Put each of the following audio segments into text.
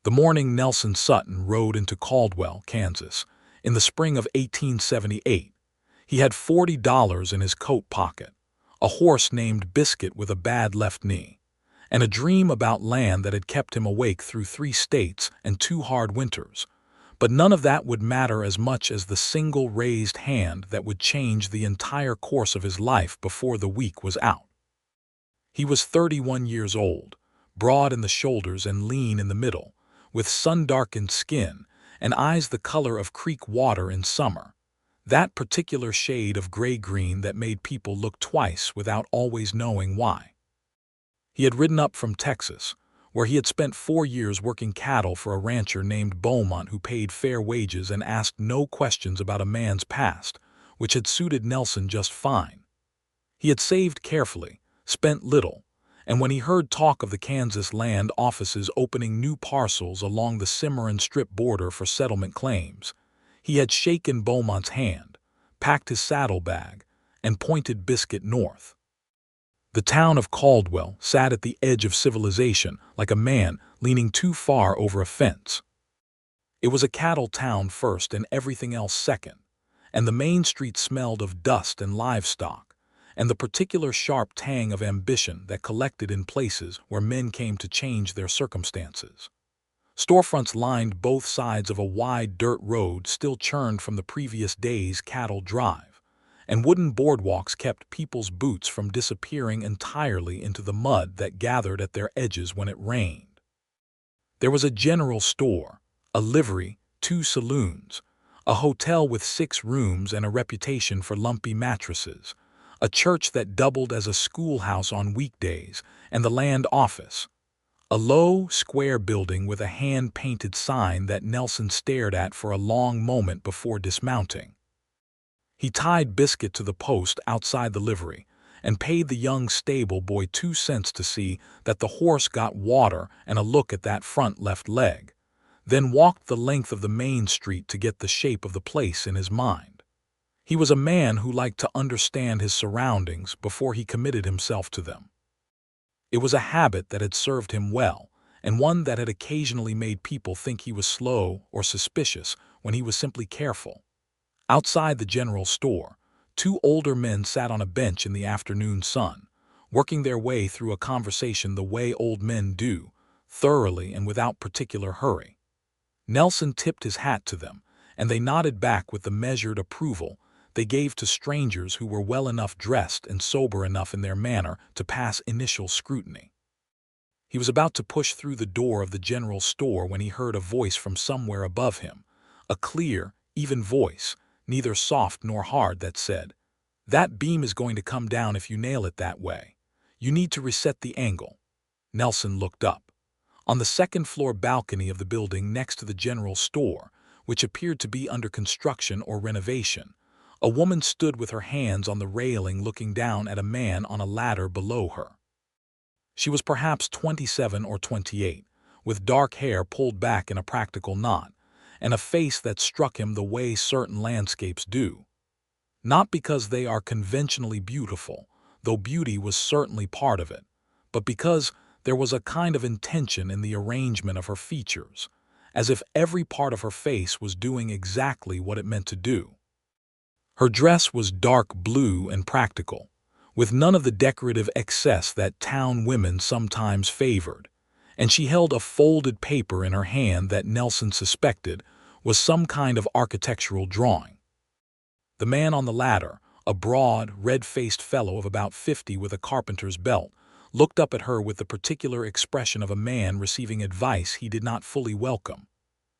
The morning Nelson Sutton rode into Caldwell, Kansas, in the spring of 1878, he had $40 in his coat pocket, a horse named Biscuit with a bad left knee, and a dream about land that had kept him awake through 3 states and 2 hard winters. But none of that would matter as much as the single raised hand that would change the entire course of his life before the week was out. He was 31 years old, broad in the shoulders and lean in the middle, with sun-darkened skin and eyes the color of creek water in summer, that particular shade of gray-green that made people look twice without always knowing why. He had ridden up from Texas, where he had spent 4 years working cattle for a rancher named Beaumont who paid fair wages and asked no questions about a man's past, which had suited Nelson just fine. He had saved carefully, spent little, and when he heard talk of the Kansas land offices opening new parcels along the Cimarron Strip border for settlement claims, he had shaken Beaumont's hand, packed his saddlebag, and pointed Biscuit north. The town of Caldwell sat at the edge of civilization like a man leaning too far over a fence. It was a cattle town first and everything else second, and the main street smelled of dust and livestock, and the particular sharp tang of ambition that collected in places where men came to change their circumstances. Storefronts lined both sides of a wide dirt road still churned from the previous day's cattle drive, and wooden boardwalks kept people's boots from disappearing entirely into the mud that gathered at their edges when it rained. There was a general store, a livery, 2 saloons, a hotel with 6 rooms and a reputation for lumpy mattresses, a church that doubled as a schoolhouse on weekdays, and the land office, a low, square building with a hand-painted sign that Nelson stared at for a long moment before dismounting. He tied Biscuit to the post outside the livery and paid the young stable boy 2 cents to see that the horse got water and a look at that front left leg, then walked the length of the main street to get the shape of the place in his mind. He was a man who liked to understand his surroundings before he committed himself to them. It was a habit that had served him well, and one that had occasionally made people think he was slow or suspicious when he was simply careful. Outside the general store, 2 older men sat on a bench in the afternoon sun, working their way through a conversation the way old men do, thoroughly and without particular hurry. Nelson tipped his hat to them, and they nodded back with the measured approval they gave to strangers who were well enough dressed and sober enough in their manner to pass initial scrutiny. He was about to push through the door of the general store when he heard a voice from somewhere above him, a clear, even voice, neither soft nor hard, that said, "That beam is going to come down if you nail it that way. You need to reset the angle." Nelson looked up. On the second-floor balcony of the building next to the general store, which appeared to be under construction or renovation, a woman stood with her hands on the railing looking down at a man on a ladder below her. She was perhaps 27 or 28, with dark hair pulled back in a practical knot, and a face that struck him the way certain landscapes do. Not because they are conventionally beautiful, though beauty was certainly part of it, but because there was a kind of intention in the arrangement of her features, as if every part of her face was doing exactly what it meant to do. Her dress was dark blue and practical, with none of the decorative excess that town women sometimes favored, and she held a folded paper in her hand that Nelson suspected was some kind of architectural drawing. The man on the ladder, a broad, red-faced fellow of about 50 with a carpenter's belt, looked up at her with the particular expression of a man receiving advice he did not fully welcome.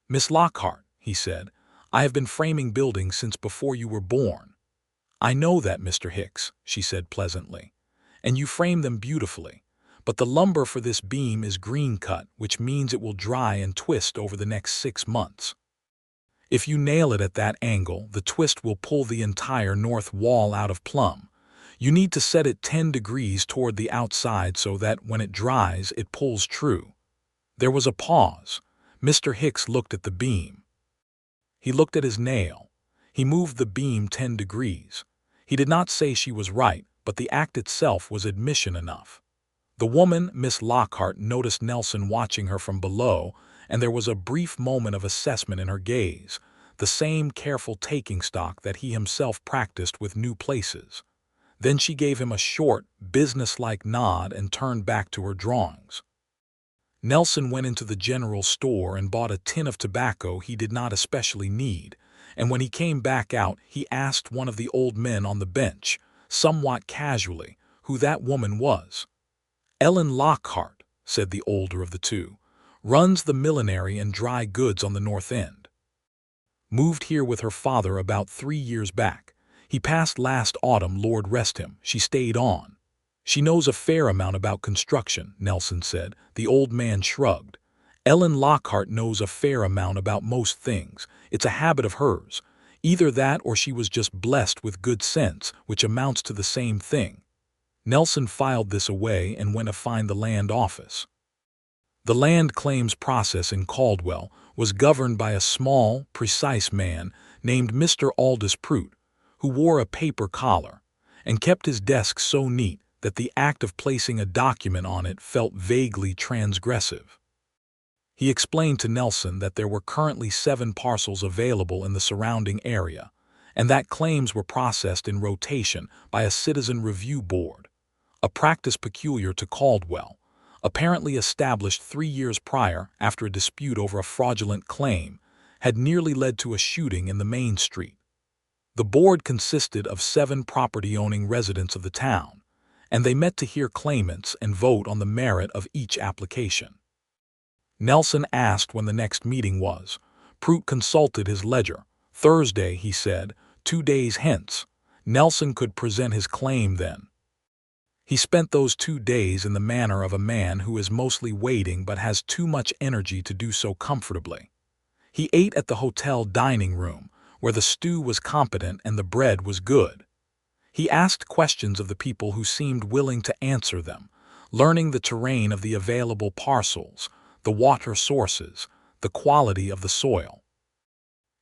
"Miss Lockhart," he said, "I have been framing buildings since before you were born." "I know that, Mr. Hicks," she said pleasantly, "and you frame them beautifully, but the lumber for this beam is green-cut, which means it will dry and twist over the next 6 months. If you nail it at that angle, the twist will pull the entire north wall out of plumb. You need to set it 10 degrees toward the outside so that, when it dries, it pulls true." There was a pause. Mr. Hicks looked at the beam. He looked at his nail. He moved the beam 10 degrees. He did not say she was right, but the act itself was admission enough. The woman, Miss Lockhart, noticed Nelson watching her from below and there was a brief moment of assessment in her gaze, the same careful taking stock that he himself practiced with new places. Then she gave him a short, businesslike nod and turned back to her drawings. Nelson went into the general store and bought a tin of tobacco he did not especially need, and when he came back out, he asked one of the old men on the bench, somewhat casually, who that woman was. "Ellen Lockhart," said the older of the two, "runs the millinery and dry goods on the North End. Moved here with her father about 3 years back. He passed last autumn, Lord rest him. She stayed on. She knows a fair amount about construction," Nelson said. The old man shrugged. "Ellen Lockhart knows a fair amount about most things. It's a habit of hers. Either that or she was just blessed with good sense, which amounts to the same thing." Nelson filed this away and went to find the land office. The land claims process in Caldwell was governed by a small, precise man named Mr. Aldous Prout, who wore a paper collar and kept his desk so neat that the act of placing a document on it felt vaguely transgressive. He explained to Nelson that there were currently 7 parcels available in the surrounding area, and that claims were processed in rotation by a citizen review board, a practice peculiar to Caldwell, apparently established 3 years prior after a dispute over a fraudulent claim had nearly led to a shooting in the main street. The board consisted of 7 property-owning residents of the town, and they met to hear claimants and vote on the merit of each application. Nelson asked when the next meeting was. Prout consulted his ledger. "Thursday," he said, 2 days hence. Nelson could present his claim then. He spent those 2 days in the manner of a man who is mostly waiting but has too much energy to do so comfortably. He ate at the hotel dining room, where the stew was competent and the bread was good. He asked questions of the people who seemed willing to answer them, learning the terrain of the available parcels, the water sources, the quality of the soil.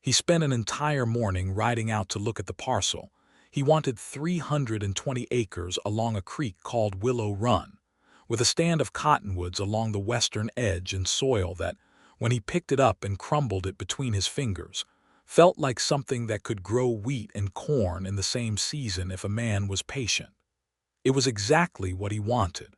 He spent an entire morning riding out to look at the parcel. He wanted 320 acres along a creek called Willow Run, with a stand of cottonwoods along the western edge and soil that, when he picked it up and crumbled it between his fingers, felt like something that could grow wheat and corn in the same season if a man was patient. It was exactly what he wanted.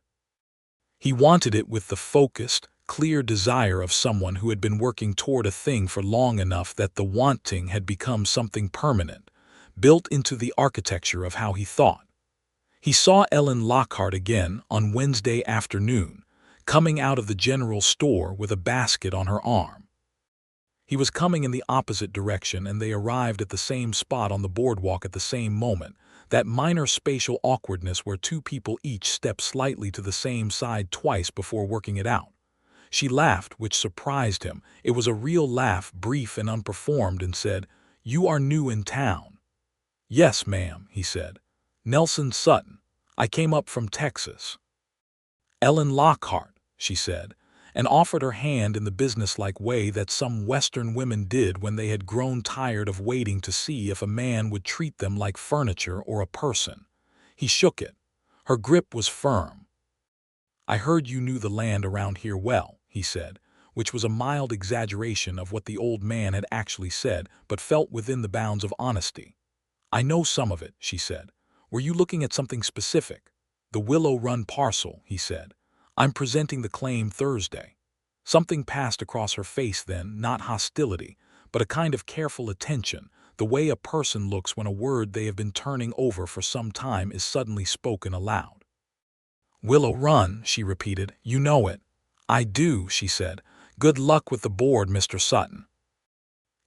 He wanted it with the focused, clear desire of someone who had been working toward a thing for long enough that the wanting had become something permanent, built into the architecture of how he thought. He saw Ellen Lockhart again on Wednesday afternoon, coming out of the general store with a basket on her arm. He was coming in the opposite direction, and they arrived at the same spot on the boardwalk at the same moment, that minor spatial awkwardness where 2 people each step slightly to the same side twice before working it out. She laughed, which surprised him. It was a real laugh, brief and unperformed, and said, "You are new in town." "Yes, ma'am," he said. "Nelson Sutton. I came up from Texas." "Ellen Lockhart," she said, and offered her hand in the businesslike way that some Western women did when they had grown tired of waiting to see if a man would treat them like furniture or a person. He shook it. Her grip was firm. "I heard you knew the land around here well," he said, which was a mild exaggeration of what the old man had actually said, but felt within the bounds of honesty. "I know some of it," she said. "Were you looking at something specific?" "The Willow Run parcel," he said. "I'm presenting the claim Thursday." Something passed across her face then, not hostility, but a kind of careful attention, the way a person looks when a word they have been turning over for some time is suddenly spoken aloud. "Willow Run," she repeated. "You know it." "I do," she said. "Good luck with the board, Mr. Sutton."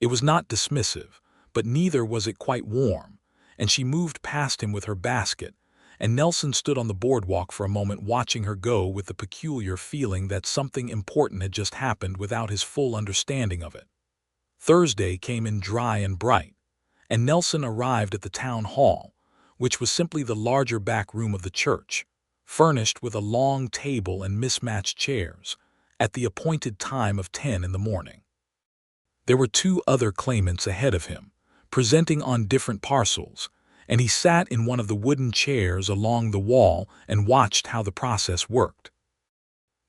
It was not dismissive, but neither was it quite warm, and she moved past him with her basket, and Nelson stood on the boardwalk for a moment watching her go with the peculiar feeling that something important had just happened without his full understanding of it. Thursday came in dry and bright, and Nelson arrived at the town hall, which was simply the larger back room of the church, furnished with a long table and mismatched chairs, at the appointed time of 10 in the morning. There were 2 other claimants ahead of him, presenting on different parcels, and he sat in one of the wooden chairs along the wall and watched how the process worked.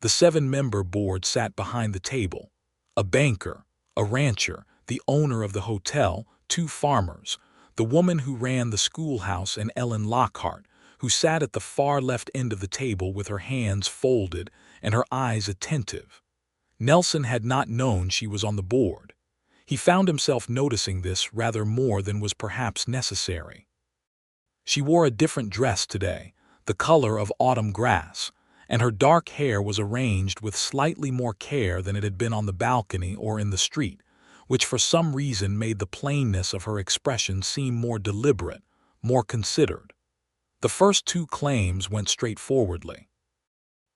The 7-member board sat behind the table, A banker, a rancher, the owner of the hotel, 2 farmers, the woman who ran the schoolhouse, and Ellen Lockhart, who sat at the far left end of the table with her hands folded and her eyes attentive. Nelson had not known she was on the board. He found himself noticing this rather more than was perhaps necessary. She wore a different dress today, the color of autumn grass, and her dark hair was arranged with slightly more care than it had been on the balcony or in the street, which for some reason made the plainness of her expression seem more deliberate, more considered. The first 2 claims went straightforwardly.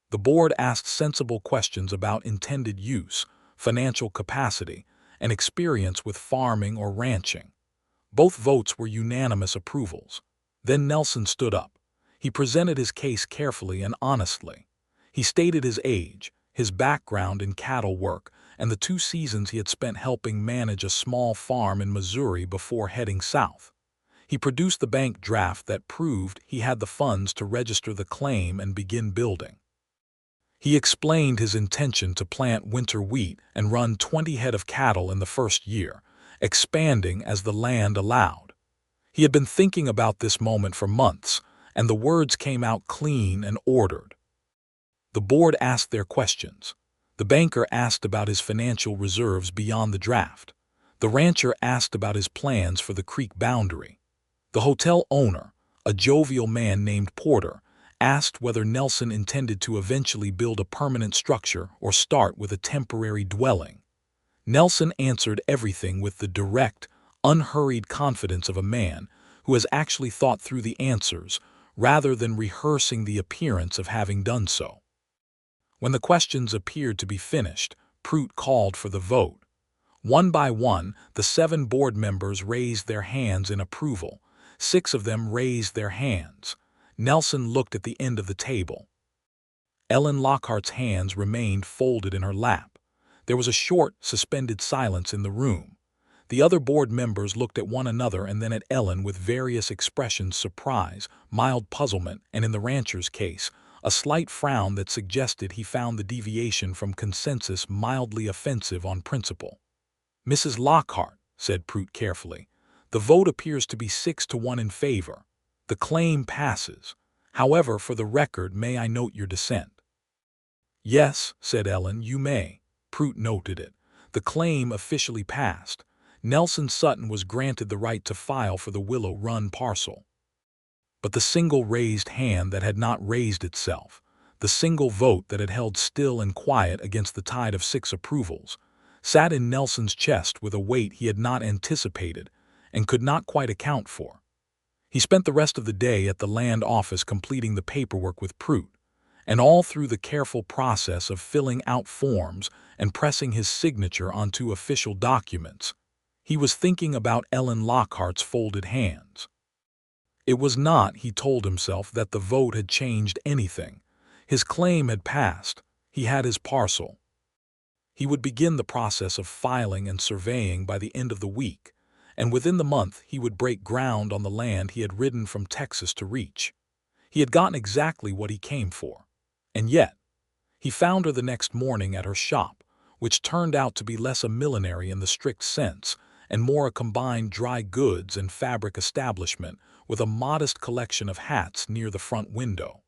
The board asked sensible questions about intended use, financial capacity, and experience with farming or ranching. Both votes were unanimous approvals. Then Nelson stood up. He presented his case carefully and honestly. He stated his age, his background in cattle work, and the 2 seasons he had spent helping manage a small farm in Missouri before heading south. He produced the bank draft that proved he had the funds to register the claim and begin building. He explained his intention to plant winter wheat and run 20 head of cattle in the first year, expanding as the land allowed. He had been thinking about this moment for months, and the words came out clean and ordered. The board asked their questions. The banker asked about his financial reserves beyond the draft. The rancher asked about his plans for the creek boundary. The hotel owner, a jovial man named Porter, asked whether Nelson intended to eventually build a permanent structure or start with a temporary dwelling. Nelson answered everything with the direct, unhurried confidence of a man who has actually thought through the answers rather than rehearsing the appearance of having done so. When the questions appeared to be finished, Prout called for the vote. One by one, the 7 board members raised their hands in approval. 6 of them raised their hands. Nelson looked at the end of the table. Ellen Lockhart's hands remained folded in her lap. There was a short, suspended silence in the room. The other board members looked at one another and then at Ellen with various expressions: surprise, mild puzzlement, and in the rancher's case, a slight frown that suggested he found the deviation from consensus mildly offensive on principle. "Mrs. Lockhart," said Prout carefully, "the vote appears to be 6-1 in favor. The claim passes. However, for the record, may I note your dissent?" "Yes," said Ellen, "you may." Prout noted it. The claim officially passed. Nelson Sutton was granted the right to file for the Willow Run parcel. But the single raised hand that had not raised itself, the single vote that had held still and quiet against the tide of 6 approvals, sat in Nelson's chest with a weight he had not anticipated and could not quite account for. He spent the rest of the day at the land office completing the paperwork with Prout, and all through the careful process of filling out forms and pressing his signature onto official documents, he was thinking about Ellen Lockhart's folded hands. It was not, he told himself, that the vote had changed anything. His claim had passed. He had his parcel. He would begin the process of filing and surveying by the end of the week, and within the month he would break ground on the land he had ridden from Texas to reach. He had gotten exactly what he came for. And yet, he found her the next morning at her shop, which turned out to be less a millinery in the strict sense and more a combined dry goods and fabric establishment with a modest collection of hats near the front window.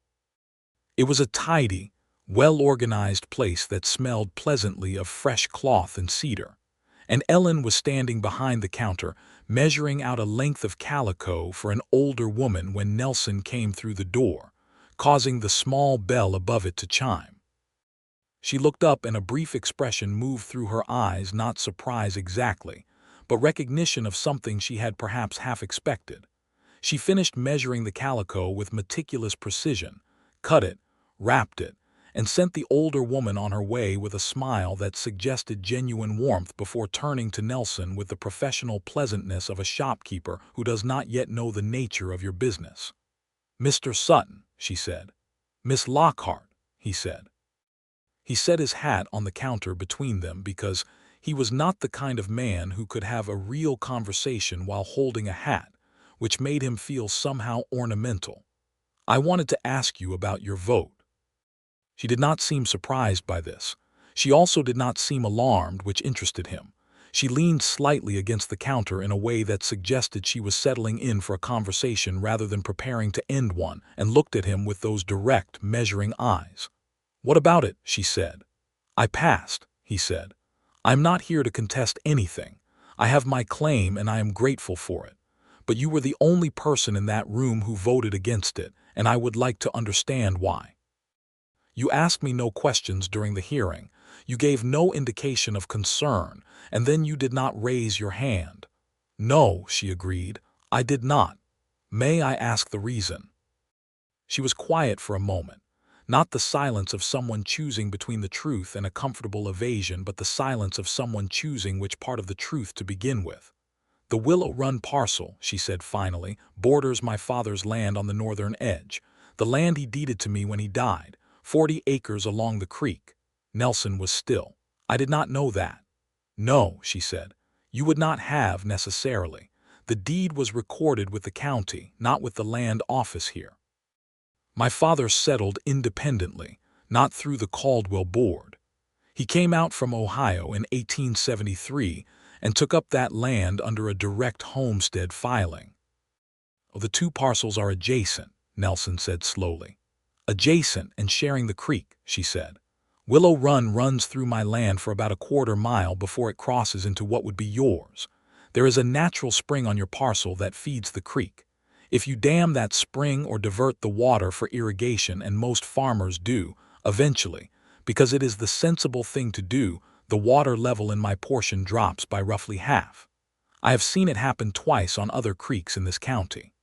It was a tidy, well-organized place that smelled pleasantly of fresh cloth and cedar, and Ellen was standing behind the counter measuring out a length of calico for an older woman when Nelson came through the door, causing the small bell above it to chime. She looked up and a brief expression moved through her eyes, not surprise exactly, but recognition of something she had perhaps half expected. She finished measuring the calico with meticulous precision, cut it, wrapped it, and sent the older woman on her way with a smile that suggested genuine warmth before turning to Nelson with the professional pleasantness of a shopkeeper who does not yet know the nature of your business. "Mr. Sutton," she said. "Miss Lockhart," he said. He set his hat on the counter between them because he was not the kind of man who could have a real conversation while holding a hat, which made him feel somehow ornamental. "I wanted to ask you about your vote." She did not seem surprised by this. She also did not seem alarmed, which interested him. She leaned slightly against the counter in a way that suggested she was settling in for a conversation rather than preparing to end one, and looked at him with those direct, measuring eyes. "What about it?" she said. "I passed," he said. "I'm not here to contest anything. I have my claim and I am grateful for it. But you were the only person in that room who voted against it, and I would like to understand why. You asked me no questions during the hearing. You gave no indication of concern, and then you did not raise your hand." "No," she agreed, "I did not. May I ask the reason?" She was quiet for a moment. Not the silence of someone choosing between the truth and a comfortable evasion, but the silence of someone choosing which part of the truth to begin with. "The Willow Run parcel," she said finally, "borders my father's land on the northern edge. The land he deeded to me when he died, 40 acres along the creek." Nelson was still. "I did not know that." "No," she said. "You would not have necessarily. The deed was recorded with the county, not with the land office here. My father settled independently, not through the Caldwell board. He came out from Ohio in 1873 and took up that land under a direct homestead filing." "The two parcels are adjacent," Nelson said slowly. "Adjacent and sharing the creek," she said. "Willow Run runs through my land for about a quarter-mile before it crosses into what would be yours. There is a natural spring on your parcel that feeds the creek. If you dam that spring or divert the water for irrigation, and most farmers do, eventually, because it is the sensible thing to do, the water level in my portion drops by roughly half. I have seen it happen twice on other creeks in this county."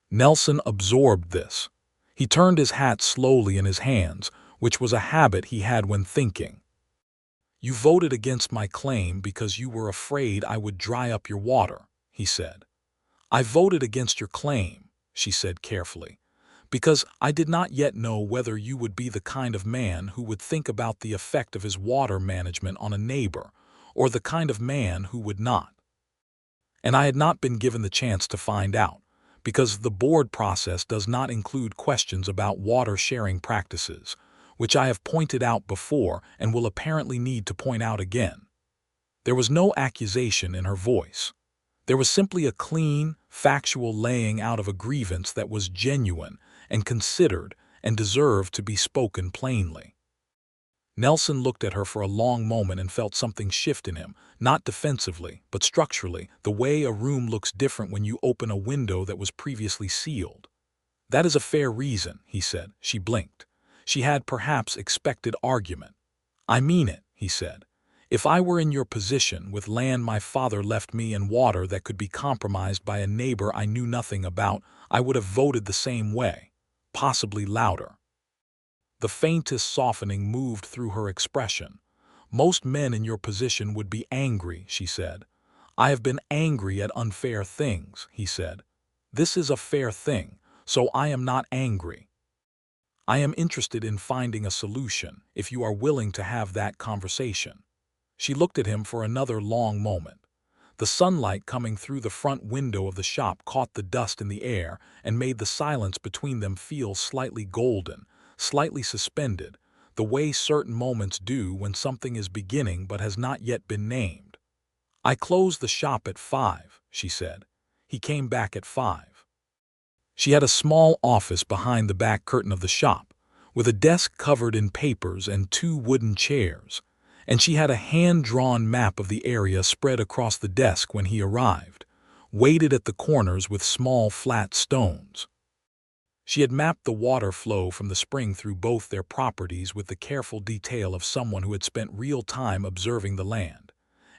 Nelson absorbed this. He turned his hat slowly in his hands, which was a habit he had when thinking. "You voted against my claim because you were afraid I would dry up your water," he said. "I voted against your claim," she said carefully, "because I did not yet know whether you would be the kind of man who would think about the effect of his water management on a neighbor, or the kind of man who would not. And I had not been given the chance to find out, because the board process does not include questions about water sharing practices, which I have pointed out before and will apparently need to point out again." There was no accusation in her voice. There was simply a clean, factual laying out of a grievance that was genuine and considered and deserved to be spoken plainly. Nelson looked at her for a long moment and felt something shift in him, not defensively, but structurally, the way a room looks different when you open a window that was previously sealed. "That is a fair reason," he said. She blinked. She had perhaps expected argument. "I mean it," he said. "If I were in your position, with land my father left me and water that could be compromised by a neighbor I knew nothing about, I would have voted the same way, possibly louder." The faintest softening moved through her expression. "Most men in your position would be angry," she said. "I have been angry at unfair things," he said. "This is a fair thing, so I am not angry. I am interested in finding a solution, if you are willing to have that conversation." She looked at him for another long moment. The sunlight coming through the front window of the shop caught the dust in the air and made the silence between them feel slightly golden, slightly suspended, the way certain moments do when something is beginning but has not yet been named. "I closed the shop at 5, she said. He came back at 5. She had a small office behind the back curtain of the shop, with a desk covered in papers and 2 wooden chairs, and she had a hand-drawn map of the area spread across the desk when he arrived, weighted at the corners with small flat stones. She had mapped the water flow from the spring through both their properties with the careful detail of someone who had spent real time observing the land,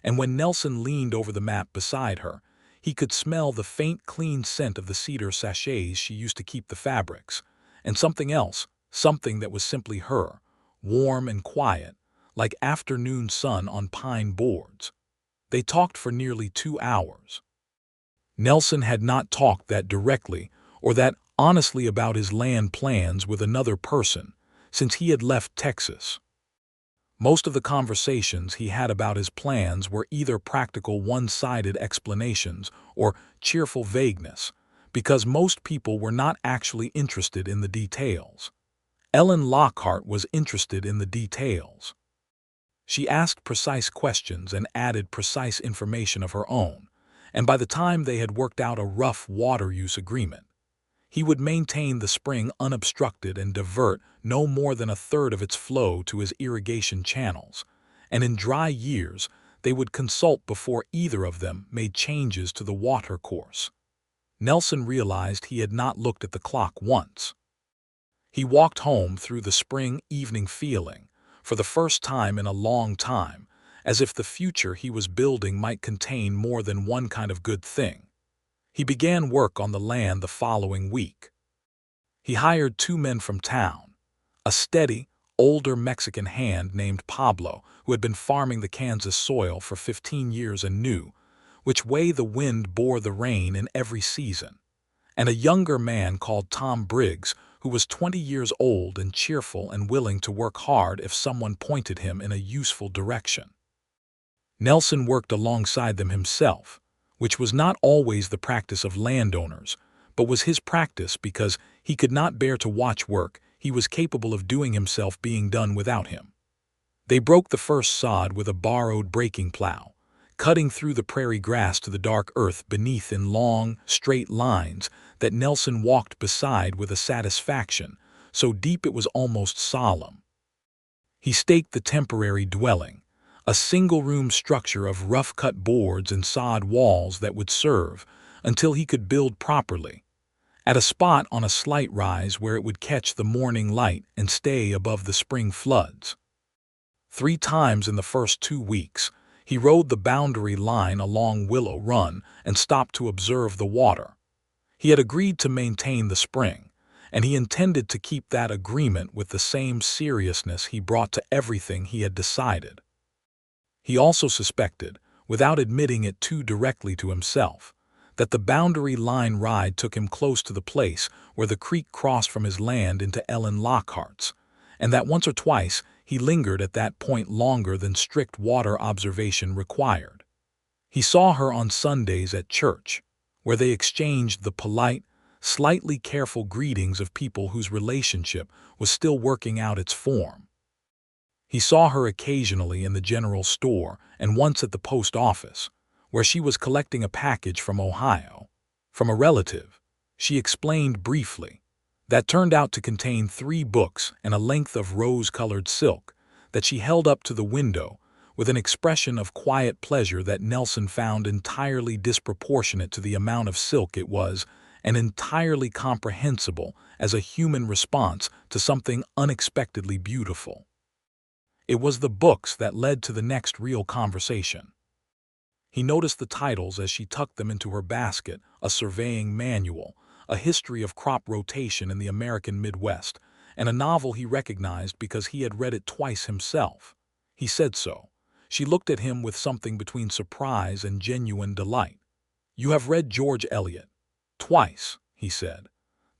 and when Nelson leaned over the map beside her, he could smell the faint clean scent of the cedar sachets she used to keep the fabrics, and something else, something that was simply her, warm and quiet, like afternoon sun on pine boards. They talked for nearly 2 hours. Nelson had not talked that directly or that honestly about his land plans with another person since he had left Texas. Most of the conversations he had about his plans were either practical one-sided explanations or cheerful vagueness, because most people were not actually interested in the details. Ellen Lockhart was interested in the details. She asked precise questions and added precise information of her own, and by the time they had worked out a rough water use agreement, he would maintain the spring unobstructed and divert no more than a third of its flow to his irrigation channels, and in dry years they would consult before either of them made changes to the water course. Nelson realized he had not looked at the clock once. He walked home through the spring evening feeling, for the first time in a long time, as if the future he was building might contain more than one kind of good thing. He began work on the land the following week. He hired 2 men from town, a steady, older Mexican hand named Pablo, who had been farming the Kansas soil for 15 years and knew which way the wind bore the rain in every season, and a younger man called Tom Briggs, who was 20 years old and cheerful and willing to work hard if someone pointed him in a useful direction. Nelson worked alongside them himself, which was not always the practice of landowners, but was his practice because he could not bear to watch work he was capable of doing himself being done without him. They broke the first sod with a borrowed breaking plow, cutting through the prairie grass to the dark earth beneath in long, straight lines that Nelson walked beside with a satisfaction so deep it was almost solemn. He staked the temporary dwelling, a single-room structure of rough-cut boards and sod walls that would serve until he could build properly, at a spot on a slight rise where it would catch the morning light and stay above the spring floods. 3 times in the first 2 weeks, he rode the boundary line along Willow Run and stopped to observe the water. He had agreed to maintain the spring, and he intended to keep that agreement with the same seriousness he brought to everything he had decided. He also suspected, without admitting it too directly to himself, that the boundary line ride took him close to the place where the creek crossed from his land into Ellen Lockhart's, and that once or twice he lingered at that point longer than strict water observation required. He saw her on Sundays at church, where they exchanged the polite, slightly careful greetings of people whose relationship was still working out its form. He saw her occasionally in the general store and once at the post office, where she was collecting a package from Ohio, from a relative, she explained briefly, that turned out to contain 3 books and a length of rose-colored silk that she held up to the window with an expression of quiet pleasure that Nelson found entirely disproportionate to the amount of silk it was and entirely comprehensible as a human response to something unexpectedly beautiful. It was the books that led to the next real conversation. He noticed the titles as she tucked them into her basket: a surveying manual, a history of crop rotation in the American Midwest, and a novel he recognized because he had read it twice himself. He said so. She looked at him with something between surprise and genuine delight. "You have read George Eliot?" "Twice," he said.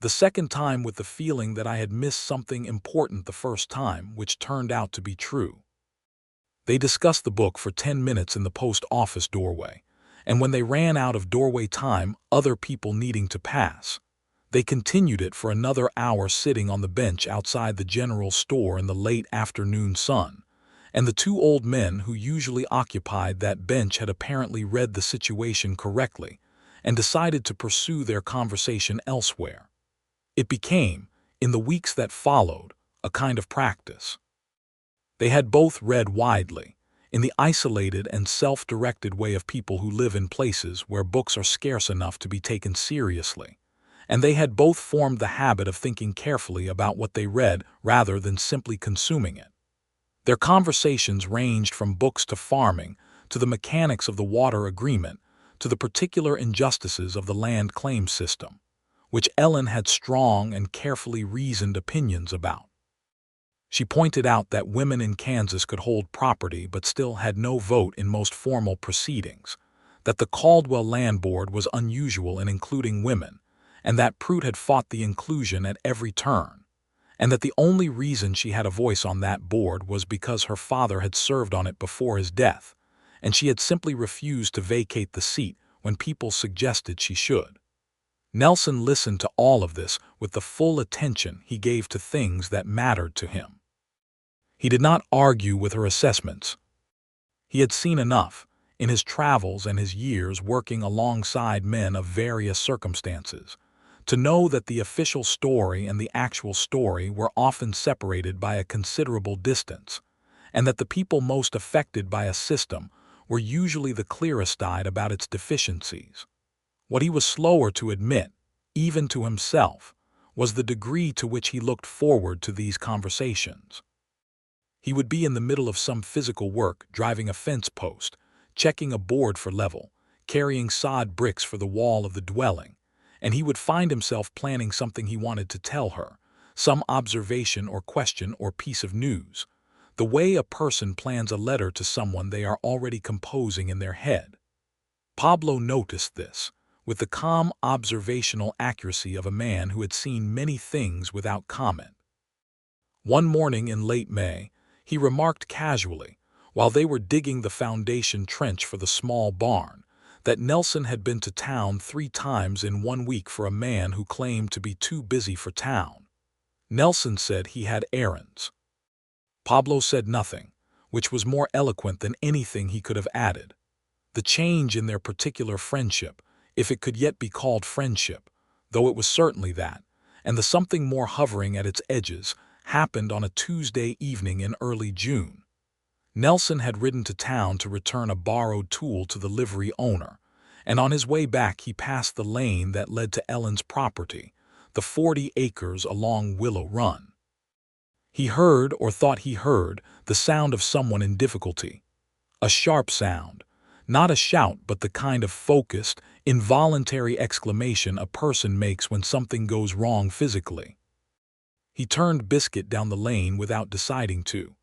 "The second time with the feeling that I had missed something important the first time, which turned out to be true." They discussed the book for 10 minutes in the post office doorway, and when they ran out of doorway time, other people needing to pass, they continued it for another hour sitting on the bench outside the general store in the late afternoon sun, and the 2 old men who usually occupied that bench had apparently read the situation correctly and decided to pursue their conversation elsewhere. It became, in the weeks that followed, a kind of practice. They had both read widely, in the isolated and self-directed way of people who live in places where books are scarce enough to be taken seriously, and they had both formed the habit of thinking carefully about what they read rather than simply consuming it. Their conversations ranged from books to farming, to the mechanics of the water agreement, to the particular injustices of the land claim system, which Ellen had strong and carefully reasoned opinions about. She pointed out that women in Kansas could hold property but still had no vote in most formal proceedings, that the Caldwell Land Board was unusual in including women, and that Prout had fought the inclusion at every turn, and that the only reason she had a voice on that board was because her father had served on it before his death, and she had simply refused to vacate the seat when people suggested she should. Nelson listened to all of this with the full attention he gave to things that mattered to him. He did not argue with her assessments, He had seen enough, in his travels and his years working alongside men of various circumstances, to know that the official story and the actual story were often separated by a considerable distance, and that the people most affected by a system were usually the clearest-eyed about its deficiencies. What he was slower to admit, even to himself, was the degree to which he looked forward to these conversations. He would be in the middle of some physical work, driving a fence post, checking a board for level, carrying sod bricks for the wall of the dwelling, and he would find himself planning something he wanted to tell her, some observation or question or piece of news, the way a person plans a letter to someone they are already composing in their head. Pablo noticed this, with the calm observational accuracy of a man who had seen many things without comment. One morning in late May, he remarked casually, while they were digging the foundation trench for the small barn, that Nelson had been to town 3 times in 1 week for a man who claimed to be too busy for town. Nelson said he had errands. Pablo said nothing, which was more eloquent than anything he could have added. The change in their particular friendship, if it could yet be called friendship, though it was certainly that, and the something more hovering at its edges, happened on a Tuesday evening in early June. Nelson had ridden to town to return a borrowed tool to the livery owner, and on his way back he passed the lane that led to Ellen's property, the 40 acres along Willow Run. He heard, or thought he heard, the sound of someone in difficulty. A sharp sound, not a shout but the kind of focused, involuntary exclamation a person makes when something goes wrong physically. He turned Biscuit down the lane without deciding to.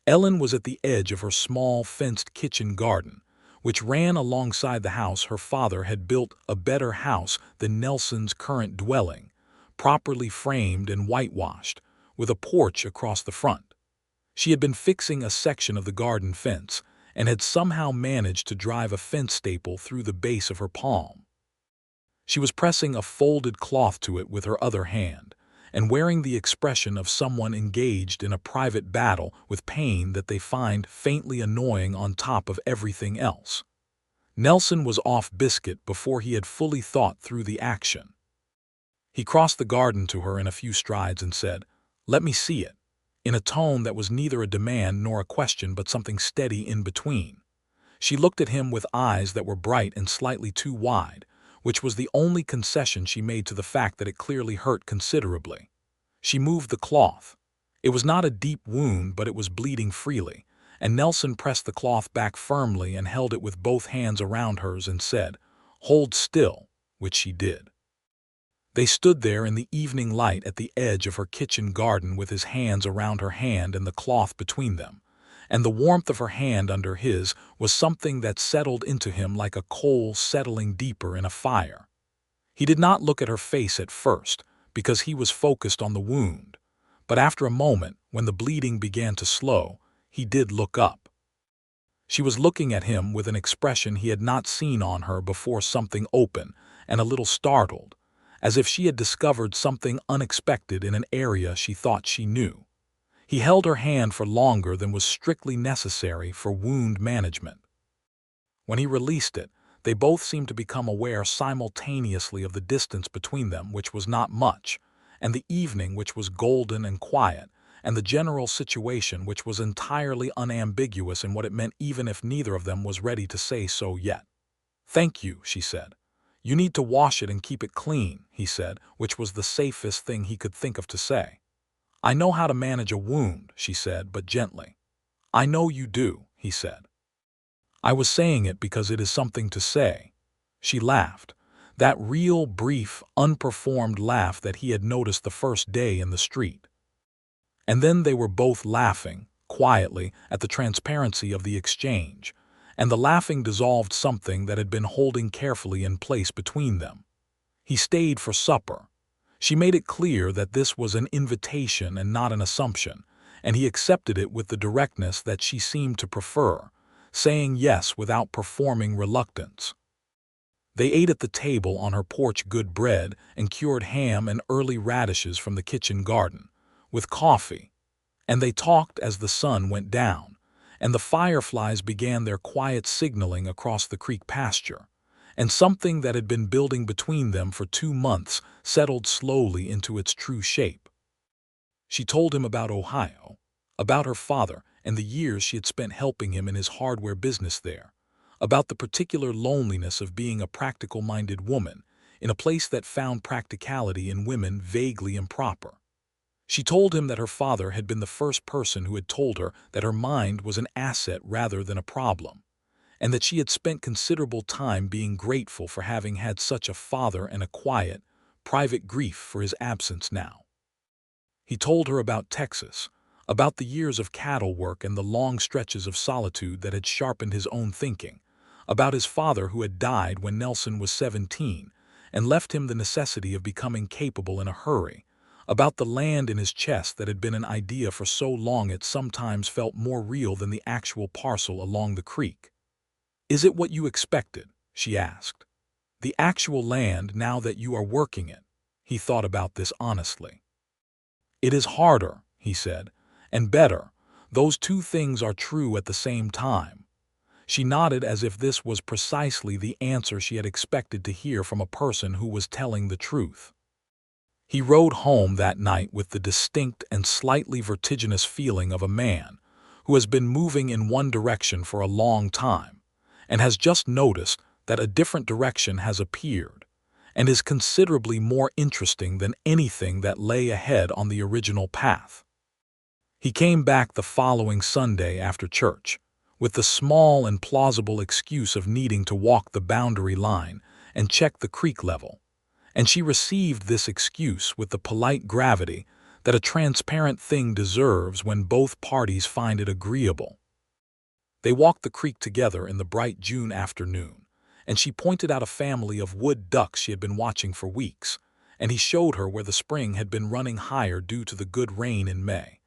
Ellen was at the edge of her small fenced kitchen garden, which ran alongside the house her father had built, a better house than Nelson's current dwelling, properly framed and whitewashed, with a porch across the front. She had been fixing a section of the garden fence, and had somehow managed to drive a fence staple through the base of her palm. She was pressing a folded cloth to it with her other hand, and wearing the expression of someone engaged in a private battle with pain that they find faintly annoying on top of everything else. Nelson was off Biscuit before he had fully thought through the action. He crossed the garden to her in a few strides and said, "Let me see it," in a tone that was neither a demand nor a question but something steady in between. She looked at him with eyes that were bright and slightly too wide, which was the only concession she made to the fact that it clearly hurt considerably. She moved the cloth. It was not a deep wound, but it was bleeding freely, and Nelson pressed the cloth back firmly and held it with both hands around hers and said, "Hold still," which she did. They stood there in the evening light at the edge of her kitchen garden with his hands around her hand and the cloth between them, and the warmth of her hand under his was something that settled into him like a coal settling deeper in a fire. He did not look at her face at first, because he was focused on the wound, but after a moment, when the bleeding began to slow, he did look up. She was looking at him with an expression he had not seen on her before, something open and a little startled, as if she had discovered something unexpected in an area she thought she knew. He held her hand for longer than was strictly necessary for wound management. When he released it, they both seemed to become aware simultaneously of the distance between them, which was not much, and the evening, which was golden and quiet, and the general situation, which was entirely unambiguous in what it meant, even if neither of them was ready to say so yet. "Thank you," she said. "You need to wash it and keep it clean," he said, which was the safest thing he could think of to say. "I know how to manage a wound," she said, but gently. "I know you do," he said. "I was saying it because it is something to say." She laughed, that real, brief, unperformed laugh that he had noticed the first day in the street. And then they were both laughing, quietly, at the transparency of the exchange, and the laughing dissolved something that had been holding carefully in place between them. He stayed for supper. She made it clear that this was an invitation and not an assumption, and he accepted it with the directness that she seemed to prefer, saying yes without performing reluctance. They ate at the table on her porch good bread and cured ham and early radishes from the kitchen garden, with coffee, and they talked as the sun went down, and the fireflies began their quiet signaling across the creek pasture, and something that had been building between them for 2 months settled slowly into its true shape. She told him about Ohio, about her father and the years she had spent helping him in his hardware business there, about the particular loneliness of being a practical-minded woman in a place that found practicality in women vaguely improper. She told him that her father had been the first person who had told her that her mind was an asset rather than a problem, and that she had spent considerable time being grateful for having had such a father and a quiet, private grief for his absence now. He told her about Texas, about the years of cattle work and the long stretches of solitude that had sharpened his own thinking, about his father who had died when Nelson was 17 and left him the necessity of becoming capable in a hurry, about the land in his chest that had been an idea for so long it sometimes felt more real than the actual parcel along the creek. "Is it what you expected?" she asked. "The actual land now that you are working it?" He thought about this honestly. "It is harder," he said, "and better. Those two things are true at the same time." She nodded as if this was precisely the answer she had expected to hear from a person who was telling the truth. He rode home that night with the distinct and slightly vertiginous feeling of a man who has been moving in one direction for a long time and has just noticed that a different direction has appeared and is considerably more interesting than anything that lay ahead on the original path. He came back the following Sunday after church, with the small and plausible excuse of needing to walk the boundary line and check the creek level, and she received this excuse with the polite gravity that a transparent thing deserves when both parties find it agreeable. They walked the creek together in the bright June afternoon, and she pointed out a family of wood ducks she had been watching for weeks, and he showed her where the spring had been running higher due to the good rain in May.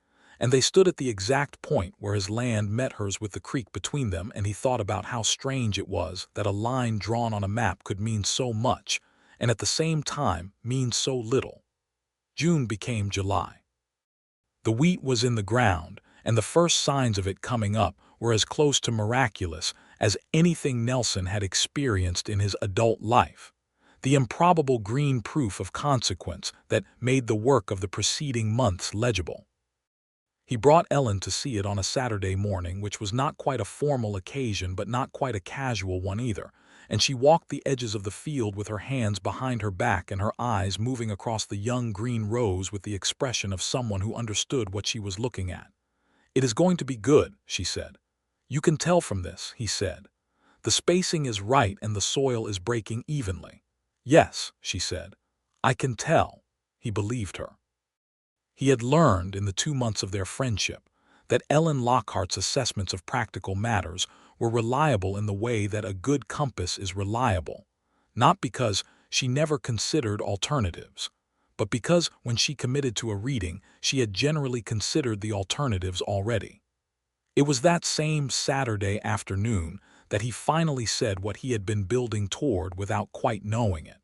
And they stood at the exact point where his land met hers with the creek between them, and he thought about how strange it was that a line drawn on a map could mean so much, and at the same time mean so little. June became July. The wheat was in the ground, and the first signs of it coming up were as close to miraculous as anything Nelson had experienced in his adult life, the improbable green proof of consequence that made the work of the preceding months legible. He brought Ellen to see it on a Saturday morning, which was not quite a formal occasion but not quite a casual one either, and she walked the edges of the field with her hands behind her back and her eyes moving across the young green rows with the expression of someone who understood what she was looking at. "It is going to be good," she said. "You can tell from this," he said. "The spacing is right and the soil is breaking evenly." "Yes," she said. "I can tell." He believed her. He had learned in the 2 months of their friendship that Ellen Lockhart's assessments of practical matters were reliable in the way that a good compass is reliable, not because she never considered alternatives, but because when she committed to a reading, she had generally considered the alternatives already. It was that same Saturday afternoon that he finally said what he had been building toward without quite knowing it.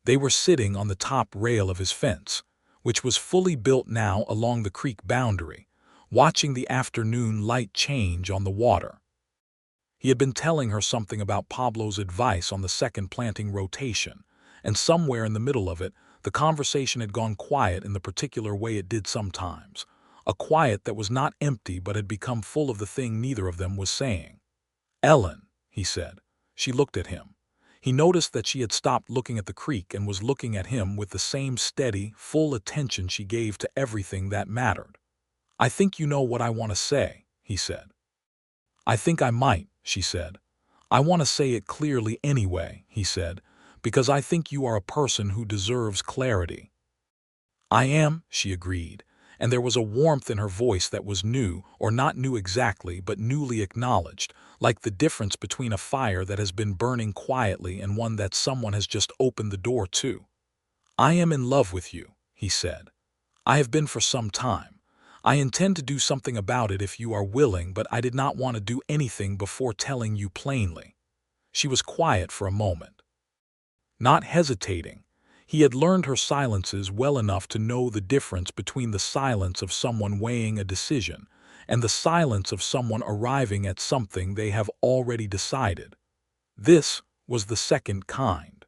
They were sitting on the top rail of his fence, which was fully built now along the creek boundary, watching the afternoon light change on the water. He had been telling her something about Pablo's advice on the second planting rotation, and somewhere in the middle of it, the conversation had gone quiet in the particular way it did sometimes, a quiet that was not empty but had become full of the thing neither of them was saying. "Ellen," he said. She looked at him. He noticed that she had stopped looking at the creek and was looking at him with the same steady, full attention she gave to everything that mattered. "I think you know what I want to say," he said. "I think I might," she said. "I want to say it clearly anyway," he said, "because I think you are a person who deserves clarity." "I am," she agreed, and there was a warmth in her voice that was new, or not new exactly, but newly acknowledged, like the difference between a fire that has been burning quietly and one that someone has just opened the door to. "I am in love with you," he said. "I have been for some time. I intend to do something about it if you are willing, but I did not want to do anything before telling you plainly." She was quiet for a moment, not hesitating. He had learned her silences well enough to know the difference between the silence of someone weighing a decision and the silence of someone arriving at something they have already decided. This was the second kind.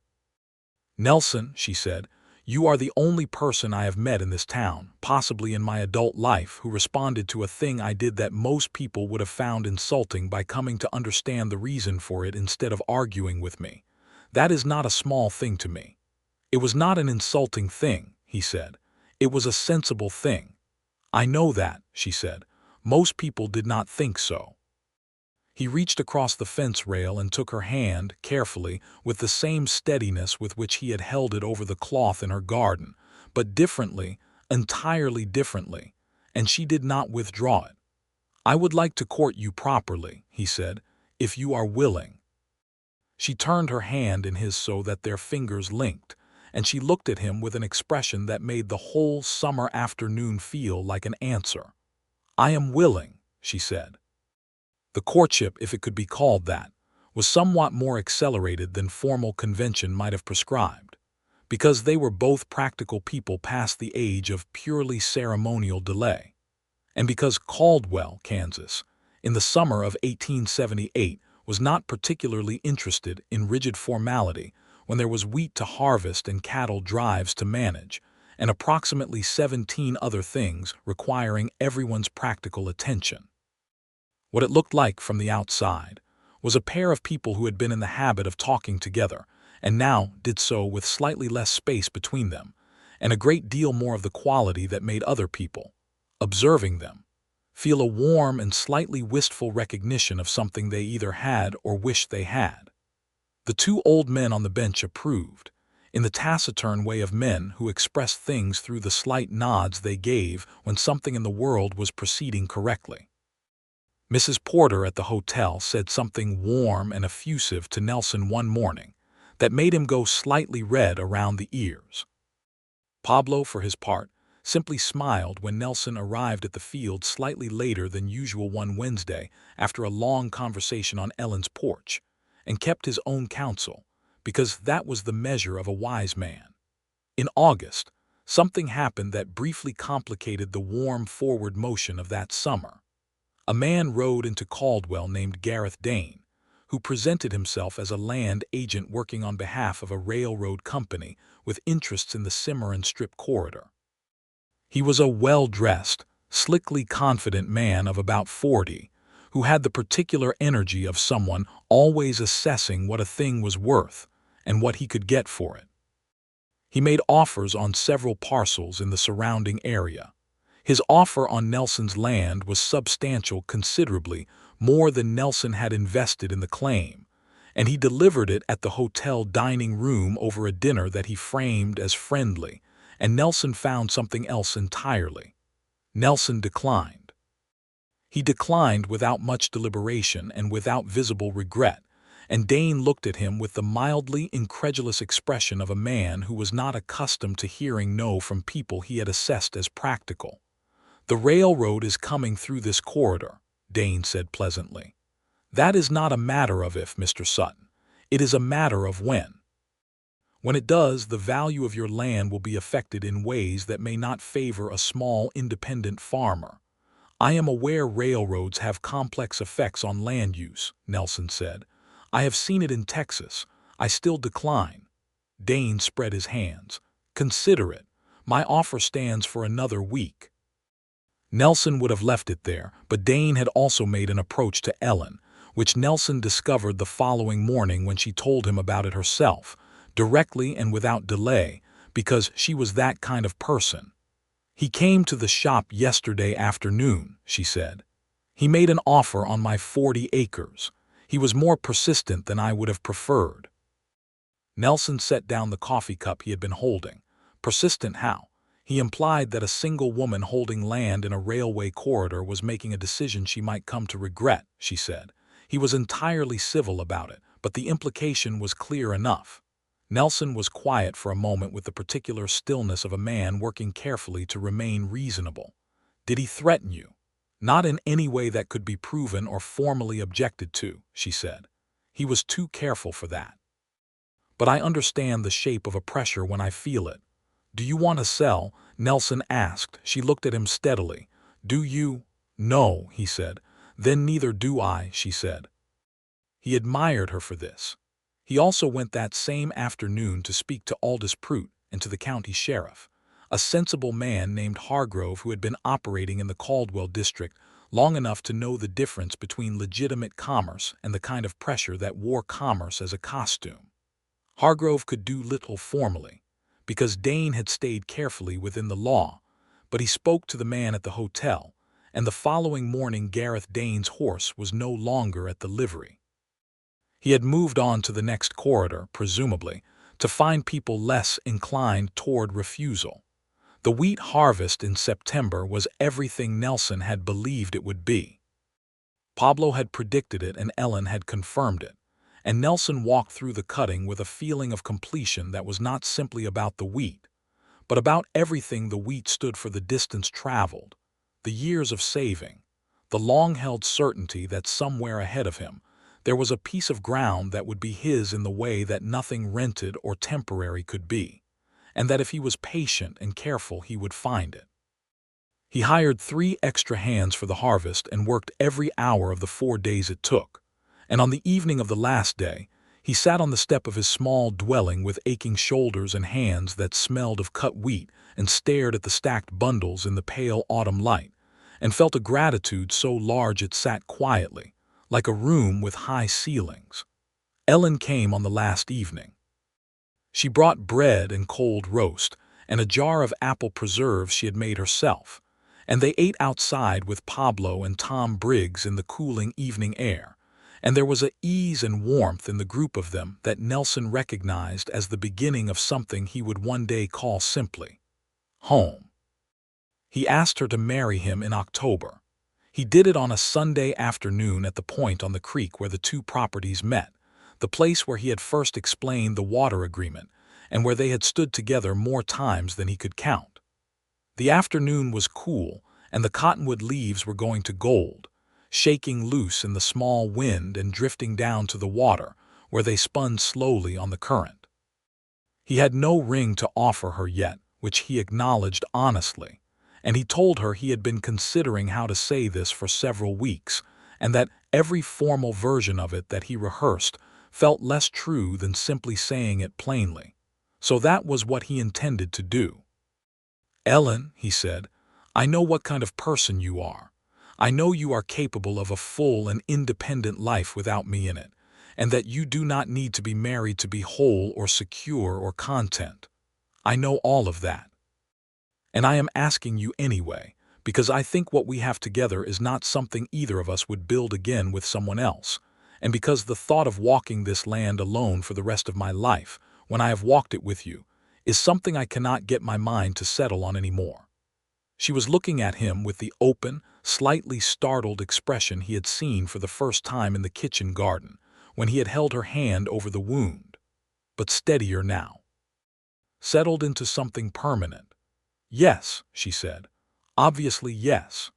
"Nelson," she said, "you are the only person I have met in this town, possibly in my adult life, who responded to a thing I did that most people would have found insulting by coming to understand the reason for it instead of arguing with me. That is not a small thing to me." "It was not an insulting thing," he said. "It was a sensible thing." "I know that," she said. "Most people did not think so." He reached across the fence rail and took her hand, carefully, with the same steadiness with which he had held it over the cloth in her garden, but differently, entirely differently, and she did not withdraw it. "I would like to court you properly," he said, "if you are willing." She turned her hand in his so that their fingers linked, and she looked at him with an expression that made the whole summer afternoon feel like an answer. "I am willing," she said. The courtship, if it could be called that, was somewhat more accelerated than formal convention might have prescribed, because they were both practical people past the age of purely ceremonial delay, and because Caldwell, Kansas, in the summer of 1878, was not particularly interested in rigid formality when there was wheat to harvest and cattle drives to manage, and approximately 17 other things requiring everyone's practical attention. What it looked like from the outside was a pair of people who had been in the habit of talking together, and now did so with slightly less space between them, and a great deal more of the quality that made other people, observing them, feel a warm and slightly wistful recognition of something they either had or wished they had. The two old men on the bench approved, in the taciturn way of men who express things through the slight nods they gave when something in the world was proceeding correctly. Mrs. Porter at the hotel said something warm and effusive to Nelson one morning that made him go slightly red around the ears. Pablo, for his part, simply smiled when Nelson arrived at the field slightly later than usual one Wednesday after a long conversation on Ellen's porch, and kept his own counsel, because that was the measure of a wise man. In August, something happened that briefly complicated the warm forward motion of that summer. A man rode into Caldwell named Gareth Dane, who presented himself as a land agent working on behalf of a railroad company with interests in the Cimarron Strip corridor. He was a well-dressed, slickly confident man of about 40, who had the particular energy of someone always assessing what a thing was worth and what he could get for it. He made offers on several parcels in the surrounding area. His offer on Nelson's land was substantial, considerably more than Nelson had invested in the claim, and he delivered it at the hotel dining room over a dinner that he framed as friendly, and Nelson found something else entirely. Nelson declined. He declined without much deliberation and without visible regret, and Dane looked at him with the mildly incredulous expression of a man who was not accustomed to hearing no from people he had assessed as practical. "The railroad is coming through this corridor," Dane said pleasantly. "That is not a matter of if, Mr. Sutton. It is a matter of when. When it does, the value of your land will be affected in ways that may not favor a small independent farmer. I am aware railroads have complex effects on land use," Nelson said. "I have seen it in Texas. I still decline." Dane spread his hands. "Consider it. My offer stands for another week." Nelson would have left it there, but Dane had also made an approach to Ellen, which Nelson discovered the following morning when she told him about it herself, directly and without delay, because she was that kind of person. "He came to the shop yesterday afternoon," she said. "He made an offer on my 40 acres. He was more persistent than I would have preferred." Nelson set down the coffee cup he had been holding. Persistent how? He implied that a single woman holding land in a railway corridor was making a decision she might come to regret, she said. He was entirely civil about it, but the implication was clear enough. Nelson was quiet for a moment with the particular stillness of a man working carefully to remain reasonable. "Did he threaten you?" "Not in any way that could be proven or formally objected to," she said. "He was too careful for that. But I understand the shape of a pressure when I feel it." "Do you want to sell?" Nelson asked. She looked at him steadily. "Do you?" "No," he said. "Then neither do I," she said. He admired her for this. He also went that same afternoon to speak to Aldous Prute and to the county sheriff, a sensible man named Hargrove who had been operating in the Caldwell district long enough to know the difference between legitimate commerce and the kind of pressure that wore commerce as a costume. Hargrove could do little formally, because Dane had stayed carefully within the law, but he spoke to the man at the hotel, and the following morning Gareth Dane's horse was no longer at the livery. He had moved on to the next corridor, presumably, to find people less inclined toward refusal. The wheat harvest in September was everything Nelson had believed it would be. Pablo had predicted it and Ellen had confirmed it, and Nelson walked through the cutting with a feeling of completion that was not simply about the wheat, but about everything the wheat stood for: the distance traveled, the years of saving, the long-held certainty that somewhere ahead of him there was a piece of ground that would be his in the way that nothing rented or temporary could be, and that if he was patient and careful he would find it. He hired 3 extra hands for the harvest and worked every hour of the 4 days it took, and on the evening of the last day he sat on the step of his small dwelling with aching shoulders and hands that smelled of cut wheat and stared at the stacked bundles in the pale autumn light, and felt a gratitude so large it sat quietly, like a room with high ceilings. Ellen came on the last evening. She brought bread and cold roast, and a jar of apple preserves she had made herself, and they ate outside with Pablo and Tom Briggs in the cooling evening air, and there was a ease and warmth in the group of them that Nelson recognized as the beginning of something he would one day call simply home. He asked her to marry him in October. He did it on a Sunday afternoon at the point on the creek where the 2 properties met, the place where he had first explained the water agreement, and where they had stood together more times than he could count. The afternoon was cool, and the cottonwood leaves were going to gold, shaking loose in the small wind and drifting down to the water, where they spun slowly on the current. He had no ring to offer her yet, which he acknowledged honestly, and he told her he had been considering how to say this for several weeks, and that every formal version of it that he rehearsed felt less true than simply saying it plainly. So that was what he intended to do. "Ellen," he said, "I know what kind of person you are. I know you are capable of a full and independent life without me in it, and that you do not need to be married to be whole or secure or content. I know all of that. And I am asking you anyway, because I think what we have together is not something either of us would build again with someone else, and because the thought of walking this land alone for the rest of my life, when I have walked it with you, is something I cannot get my mind to settle on any more." She was looking at him with the open, slightly startled expression he had seen for the first time in the kitchen garden, when he had held her hand over the wound, but steadier now. "Settled into something permanent." "Yes," she said. "Obviously, yes."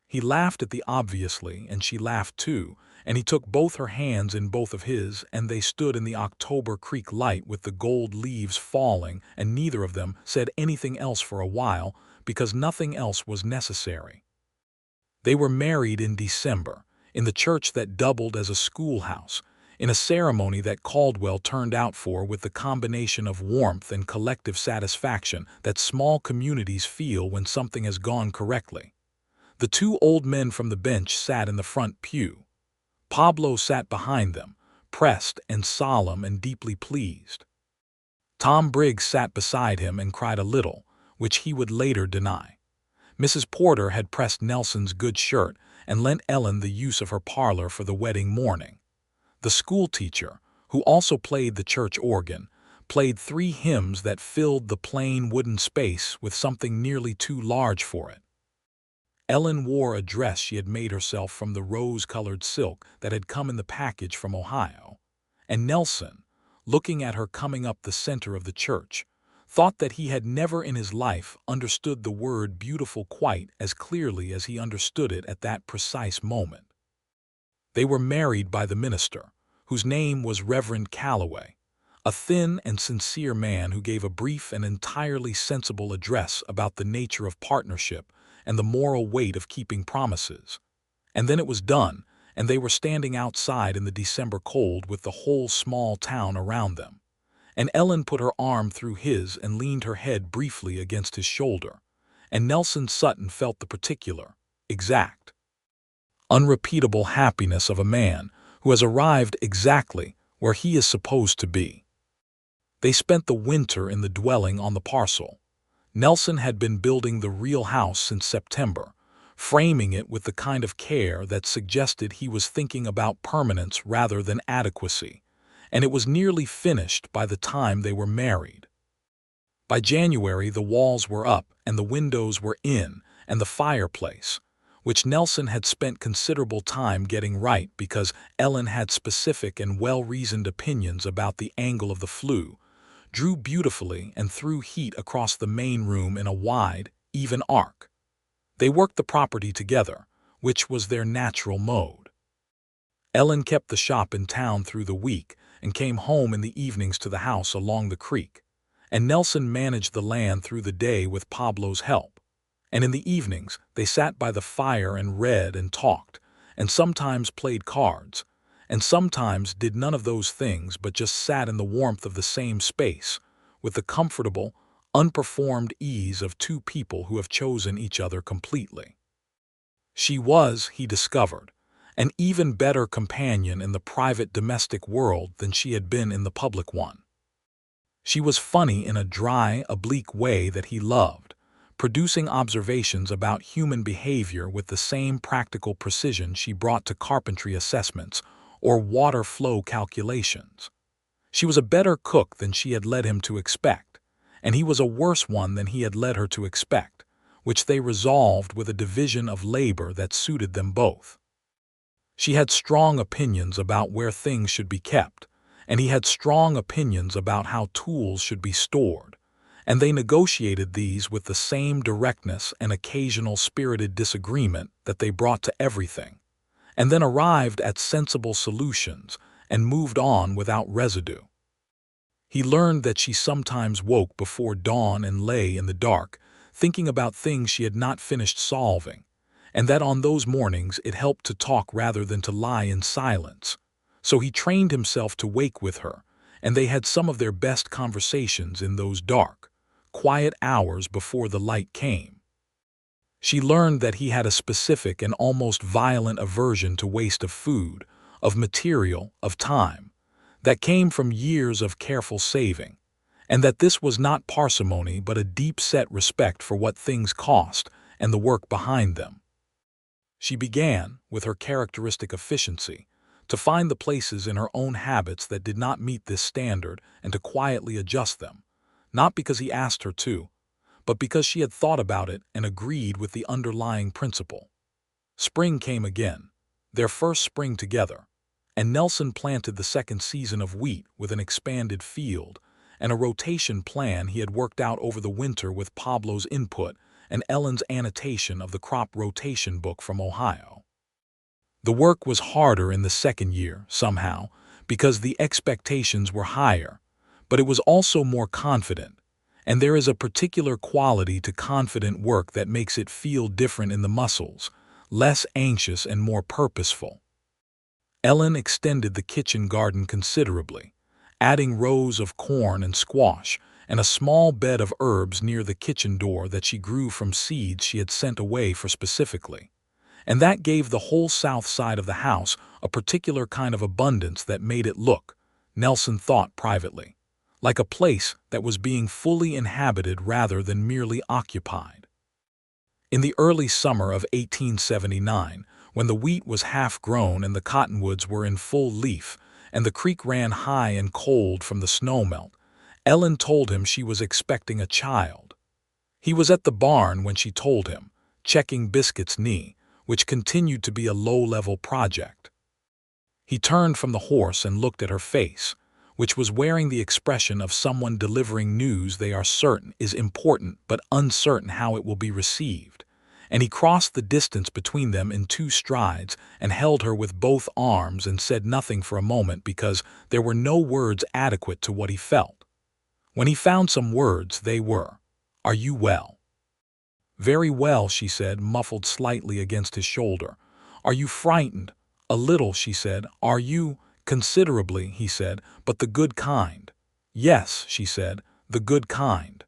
He laughed at the obviously, and she laughed too, and he took both her hands in both of his, and they stood in the October creek light with the gold leaves falling, and neither of them said anything else for a while, because nothing else was necessary. They were married in December, in the church that doubled as a schoolhouse, in a ceremony that Caldwell turned out for with the combination of warmth and collective satisfaction that small communities feel when something has gone correctly. The 2 old men from the bench sat in the front pew. Pablo sat behind them, pressed and solemn and deeply pleased. Tom Briggs sat beside him and cried a little, which he would later deny. Mrs. Porter had pressed Nelson's good shirt and lent Ellen the use of her parlor for the wedding morning. The schoolteacher, who also played the church organ, played 3 hymns that filled the plain wooden space with something nearly too large for it. Ellen wore a dress she had made herself from the rose-colored silk that had come in the package from Ohio, and Nelson, looking at her coming up the center of the church, thought that he had never in his life understood the word beautiful quite as clearly as he understood it at that precise moment. They were married by the minister, whose name was Reverend Calloway, a thin and sincere man who gave a brief and entirely sensible address about the nature of partnership and the moral weight of keeping promises. And then it was done, and they were standing outside in the December cold with the whole small town around them. And Ellen put her arm through his and leaned her head briefly against his shoulder, and Nelson Sutton felt the particular, exact, unrepeatable happiness of a man who has arrived exactly where he is supposed to be. They spent the winter in the dwelling on the parcel. Nelson had been building the real house since September, framing it with the kind of care that suggested he was thinking about permanence rather than adequacy, and it was nearly finished by the time they were married. By January, the walls were up and the windows were in, and the fireplace, which Nelson had spent considerable time getting right because Ellen had specific and well-reasoned opinions about the angle of the flue, drew beautifully and threw heat across the main room in a wide, even arc. They worked the property together, which was their natural mode. Ellen kept the shop in town through the week and came home in the evenings to the house along the creek, and Nelson managed the land through the day with Pablo's help. And in the evenings, they sat by the fire and read and talked, and sometimes played cards, and sometimes did none of those things but just sat in the warmth of the same space, with the comfortable, unperformed ease of two people who have chosen each other completely. She was, he discovered, an even better companion in the private domestic world than she had been in the public one. She was funny in a dry, oblique way that he loved, producing observations about human behavior with the same practical precision she brought to carpentry assessments or water flow calculations. She was a better cook than she had led him to expect, and he was a worse one than he had led her to expect, which they resolved with a division of labor that suited them both. She had strong opinions about where things should be kept, and he had strong opinions about how tools should be stored, and they negotiated these with the same directness and occasional spirited disagreement that they brought to everything, and then arrived at sensible solutions and moved on without residue. He learned that she sometimes woke before dawn and lay in the dark, thinking about things she had not finished solving, and that on those mornings it helped to talk rather than to lie in silence. So he trained himself to wake with her, and they had some of their best conversations in those dark, quiet hours before the light came. She learned that he had a specific and almost violent aversion to waste of food, of material, of time, that came from years of careful saving, and that this was not parsimony but a deep-set respect for what things cost and the work behind them. She began, with her characteristic efficiency, to find the places in her own habits that did not meet this standard and to quietly adjust them, not because he asked her to, but because she had thought about it and agreed with the underlying principle. Spring came again, their first spring together, and Nelson planted the second season of wheat with an expanded field and a rotation plan he had worked out over the winter with Pablo's input and Ellen's annotation of the crop rotation book from Ohio. The work was harder in the second year, somehow, because the expectations were higher, but it was also more confident, and there is a particular quality to confident work that makes it feel different in the muscles, less anxious and more purposeful. Ellen extended the kitchen garden considerably, adding rows of corn and squash and a small bed of herbs near the kitchen door that she grew from seeds she had sent away for specifically. And that gave the whole south side of the house a particular kind of abundance that made it look, Nelson thought privately, like a place that was being fully inhabited rather than merely occupied. In the early summer of 1879, when the wheat was half grown and the cottonwoods were in full leaf, and the creek ran high and cold from the snowmelt, Ellen told him she was expecting a child. He was at the barn when she told him, checking Biscuit's knee, which continued to be a low-level project. He turned from the horse and looked at her face, which was wearing the expression of someone delivering news they are certain is important but uncertain how it will be received, and he crossed the distance between them in 2 strides and held her with both arms and said nothing for a moment because there were no words adequate to what he felt. When he found some words, they were, "Are you well?" "Very well," she said, muffled slightly against his shoulder. "Are you frightened?" "A little," she said. "Are you?" "Considerably," he said, "but the good kind." "Yes," she said, "the good kind."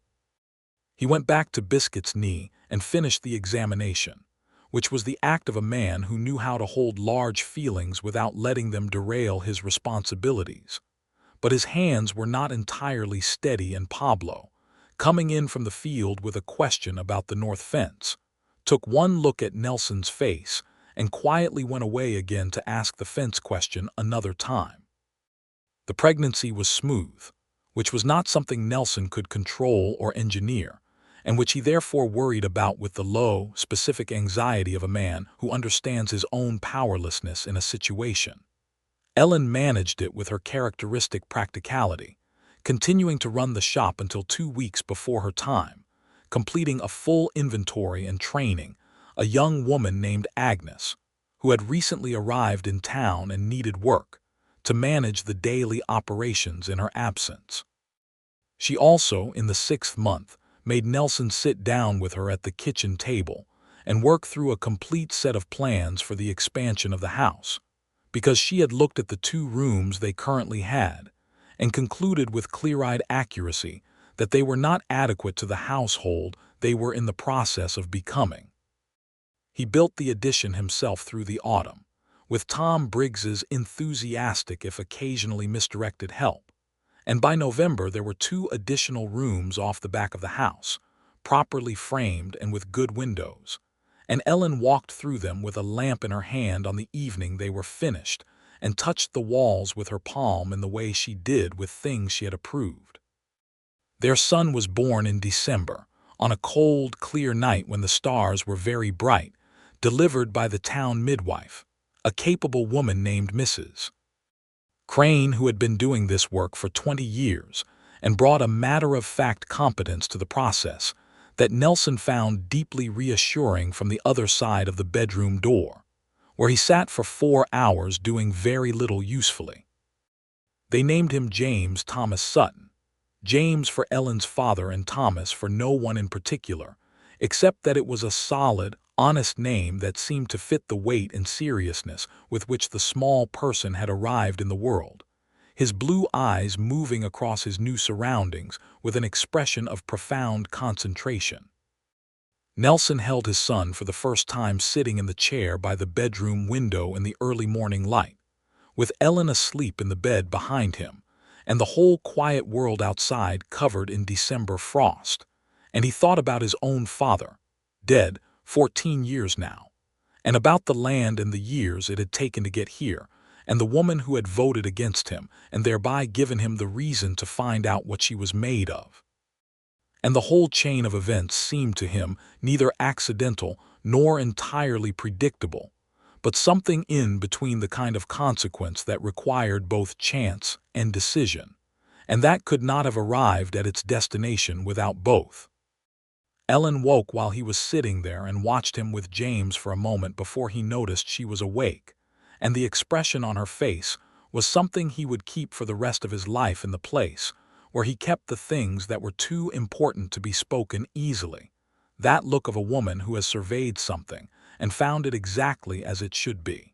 He went back to Biscuit's knee and finished the examination, which was the act of a man who knew how to hold large feelings without letting them derail his responsibilities. But his hands were not entirely steady, and Pablo, coming in from the field with a question about the north fence, took one look at Nelson's face and quietly went away again to ask the fence question another time. The pregnancy was smooth, which was not something Nelson could control or engineer, and which he therefore worried about with the low, specific anxiety of a man who understands his own powerlessness in a situation. Ellen managed it with her characteristic practicality, continuing to run the shop until 2 weeks before her time, completing a full inventory and training a young woman named Agnes, who had recently arrived in town and needed work, to manage the daily operations in her absence. She also, in the 6th month, made Nelson sit down with her at the kitchen table and work through a complete set of plans for the expansion of the house, because she had looked at the 2 rooms they currently had and concluded with clear-eyed accuracy that they were not adequate to the household they were in the process of becoming. He built the addition himself through the autumn, with Tom Briggs's enthusiastic if occasionally misdirected help, and by November there were 2 additional rooms off the back of the house, properly framed and with good windows, and Ellen walked through them with a lamp in her hand on the evening they were finished and touched the walls with her palm in the way she did with things she had approved. Their son was born in December, on a cold, clear night when the stars were very bright, delivered by the town midwife, a capable woman named Mrs. Crane, who had been doing this work for 20 years and brought a matter-of-fact competence to the process that Nelson found deeply reassuring from the other side of the bedroom door, where he sat for 4 hours doing very little usefully. They named him James Thomas Sutton, James for Ellen's father and Thomas for no one in particular, except that it was a solid, honest name that seemed to fit the weight and seriousness with which the small person had arrived in the world, his blue eyes moving across his new surroundings with an expression of profound concentration. Nelson held his son for the first time sitting in the chair by the bedroom window in the early morning light, with Ellen asleep in the bed behind him, and the whole quiet world outside covered in December frost, and he thought about his own father, dead 14 years now, and about the land and the years it had taken to get here, and the woman who had voted against him and thereby given him the reason to find out what she was made of. And the whole chain of events seemed to him neither accidental nor entirely predictable, but something in between, the kind of consequence that required both chance and decision, and that could not have arrived at its destination without both. Ellen woke while he was sitting there and watched him with James for a moment before he noticed she was awake, and the expression on her face was something he would keep for the rest of his life in the place where he kept the things that were too important to be spoken easily, that look of a woman who has surveyed something and found it exactly as it should be.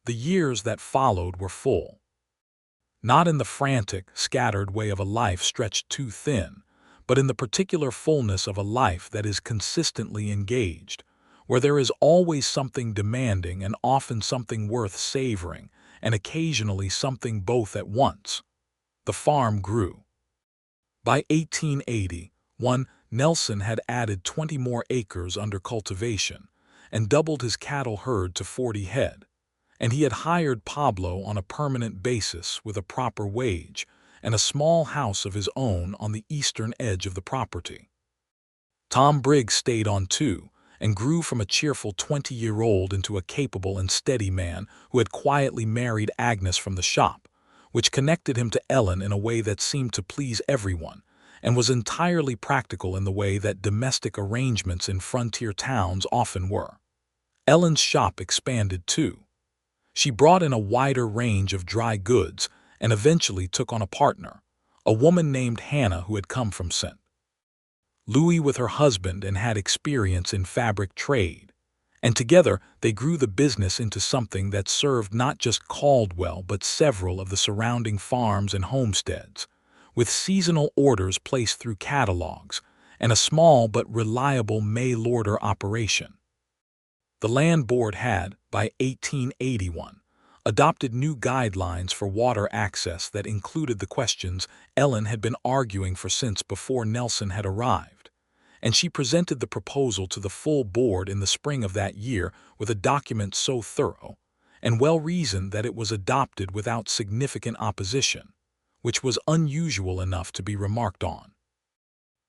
The years that followed were full. Not in the frantic, scattered way of a life stretched too thin, but in the particular fullness of a life that is consistently engaged, where there is always something demanding and often something worth savoring, and occasionally something both at once. The farm grew. By 1881, Nelson had added 20 more acres under cultivation and doubled his cattle herd to 40 head, and he had hired Pablo on a permanent basis with a proper wage and a small house of his own on the eastern edge of the property. Tom Briggs stayed on too, and grew from a cheerful 20-year-old into a capable and steady man who had quietly married Agnes from the shop, which connected him to Ellen in a way that seemed to please everyone, and was entirely practical in the way that domestic arrangements in frontier towns often were. Ellen's shop expanded too. She brought in a wider range of dry goods and eventually took on a partner, a woman named Hannah who had come from St. Louis with her husband and had experience in fabric trade, and together they grew the business into something that served not just Caldwell but several of the surrounding farms and homesteads, with seasonal orders placed through catalogs and a small but reliable mail-order operation. The Land Board had, by 1881, adopted new guidelines for water access that included the questions Ellen had been arguing for since before Nelson had arrived, and she presented the proposal to the full board in the spring of that year with a document so thorough and well-reasoned that it was adopted without significant opposition, which was unusual enough to be remarked on.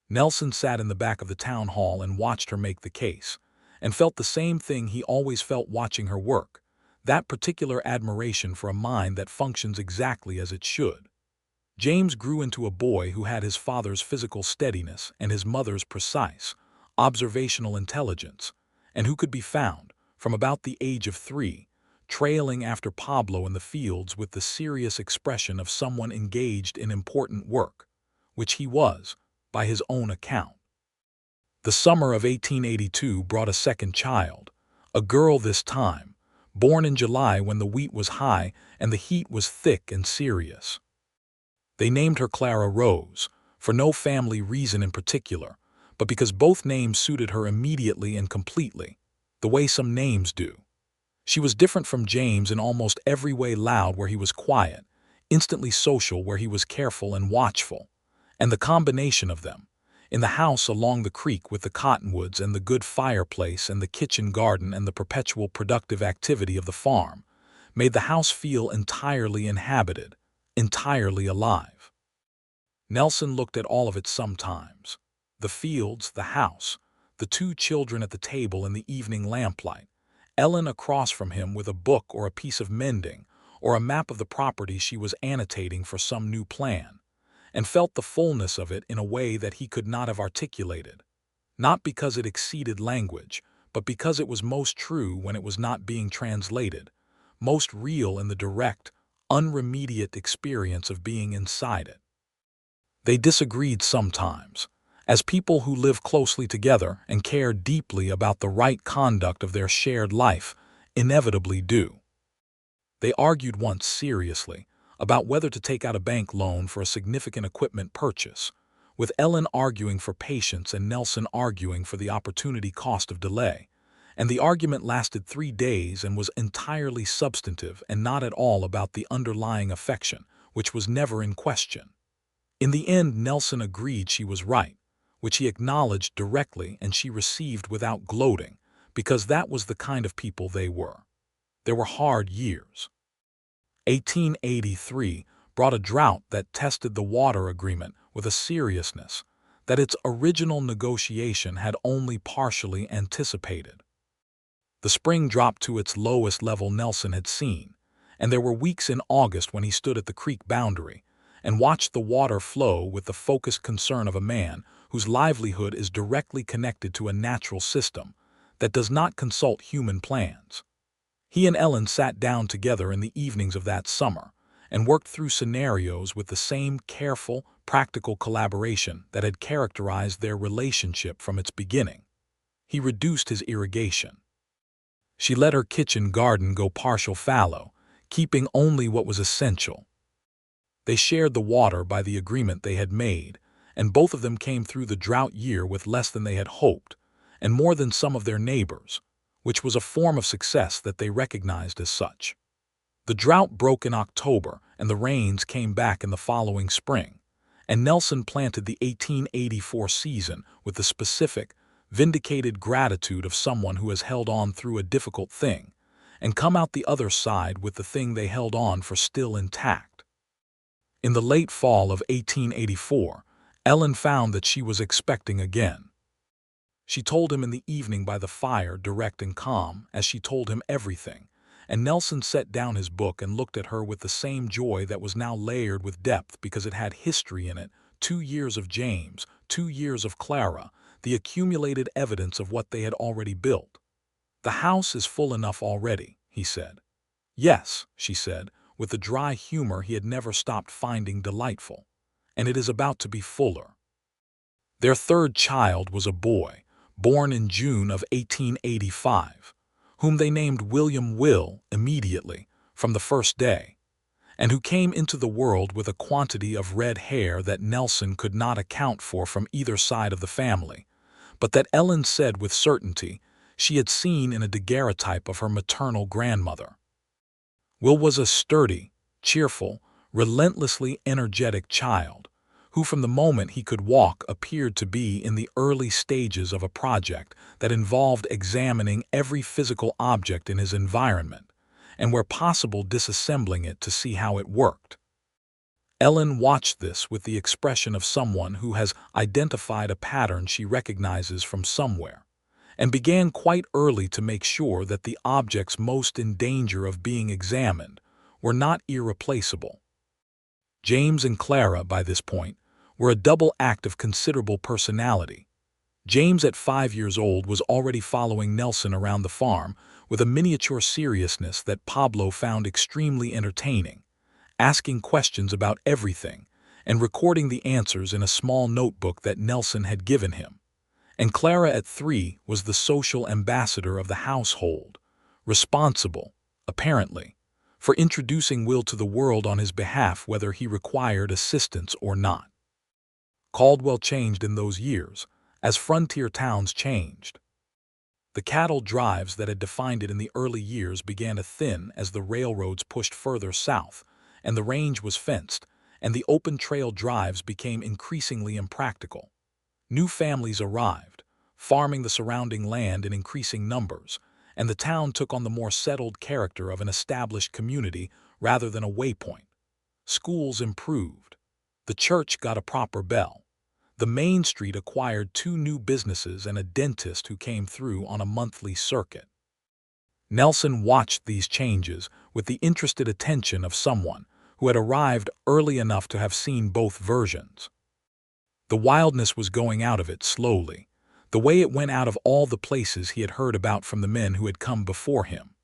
Nelson sat in the back of the town hall and watched her make the case, and felt the same thing he always felt watching her work, that particular admiration for a mind that functions exactly as it should. James grew into a boy who had his father's physical steadiness and his mother's precise, observational intelligence, and who could be found, from about the age of 3, trailing after Pablo in the fields with the serious expression of someone engaged in important work, which he was, by his own account. The summer of 1882 brought a second child, a girl this time, born in July when the wheat was high and the heat was thick and serious. They named her Clara Rose, for no family reason in particular, but because both names suited her immediately and completely, the way some names do. She was different from James in almost every way: loud where he was quiet, instantly social where he was careful and watchful, and the combination of them, in the house along the creek with the cottonwoods and the good fireplace and the kitchen garden and the perpetual productive activity of the farm, made the house feel entirely inhabited, entirely alive. Nelson looked at all of it sometimes: the fields, the house, the 2 children at the table in the evening lamplight, Ellen across from him with a book or a piece of mending or a map of the property she was annotating for some new plan, and felt the fullness of it in a way that he could not have articulated, not because it exceeded language, but because it was most true when it was not being translated, most real in the direct, unremediate experience of being inside it. They disagreed sometimes, as people who live closely together and care deeply about the right conduct of their shared life inevitably do. They argued once seriously about whether to take out a bank loan for a significant equipment purchase, with Ellen arguing for patience and Nelson arguing for the opportunity cost of delay, and the argument lasted 3 days and was entirely substantive and not at all about the underlying affection, which was never in question. In the end, Nelson agreed she was right, which he acknowledged directly and she received without gloating, because that was the kind of people they were. There were hard years. 1883 brought a drought that tested the water agreement with a seriousness that its original negotiation had only partially anticipated. The spring dropped to its lowest level Nelson had seen, and there were weeks in August when he stood at the creek boundary and watched the water flow with the focused concern of a man whose livelihood is directly connected to a natural system that does not consult human plans. He and Ellen sat down together in the evenings of that summer and worked through scenarios with the same careful, practical collaboration that had characterized their relationship from its beginning. He reduced his irrigation. She let her kitchen garden go partial fallow, keeping only what was essential. They shared the water by the agreement they had made, and both of them came through the drought year with less than they had hoped, and more than some of their neighbors, which was a form of success that they recognized as such. The drought broke in October, and the rains came back in the following spring, and Nelson planted the 1884 season with the specific, vindicated gratitude of someone who has held on through a difficult thing, and come out the other side with the thing they held on for still intact. In the late fall of 1884, Ellen found that she was expecting again. She told him in the evening by the fire, direct and calm, as she told him everything, and Nelson set down his book and looked at her with the same joy that was now layered with depth because it had history in it, 2 years of James, 2 years of Clara, the accumulated evidence of what they had already built. "The house is full enough already," he said. "Yes," she said, with the dry humor he had never stopped finding delightful, "and it is about to be fuller." Their third child was a boy, born in June of 1885, whom they named William Will immediately, from the first day, and who came into the world with a quantity of red hair that Nelson could not account for from either side of the family, but that Ellen said with certainty she had seen in a daguerreotype of her maternal grandmother. Will was a sturdy, cheerful, relentlessly energetic child, who from the moment he could walk appeared to be in the early stages of a project that involved examining every physical object in his environment, and where possible disassembling it to see how it worked. Ellen watched this with the expression of someone who has identified a pattern she recognizes from somewhere, and began quite early to make sure that the objects most in danger of being examined were not irreplaceable. James and Clara, by this point, were a double act of considerable personality. James, at 5 years old, was already following Nelson around the farm with a miniature seriousness that Pablo found extremely entertaining, asking questions about everything and recording the answers in a small notebook that Nelson had given him. And Clara, at 3, was the social ambassador of the household, responsible, apparently, for introducing Will to the world on his behalf whether he required assistance or not. Caldwell changed in those years, as frontier towns changed. The cattle drives that had defined it in the early years began to thin as the railroads pushed further south, and the range was fenced, and the open trail drives became increasingly impractical. New families arrived, farming the surrounding land in increasing numbers, and the town took on the more settled character of an established community rather than a waypoint. Schools improved. The church got a proper bell. The main street acquired 2 new businesses and a dentist who came through on a monthly circuit. Nelson watched these changes with the interested attention of someone who had arrived early enough to have seen both versions. The wildness was going out of it slowly, the way it went out of all the places he had heard about from the men who had come before him.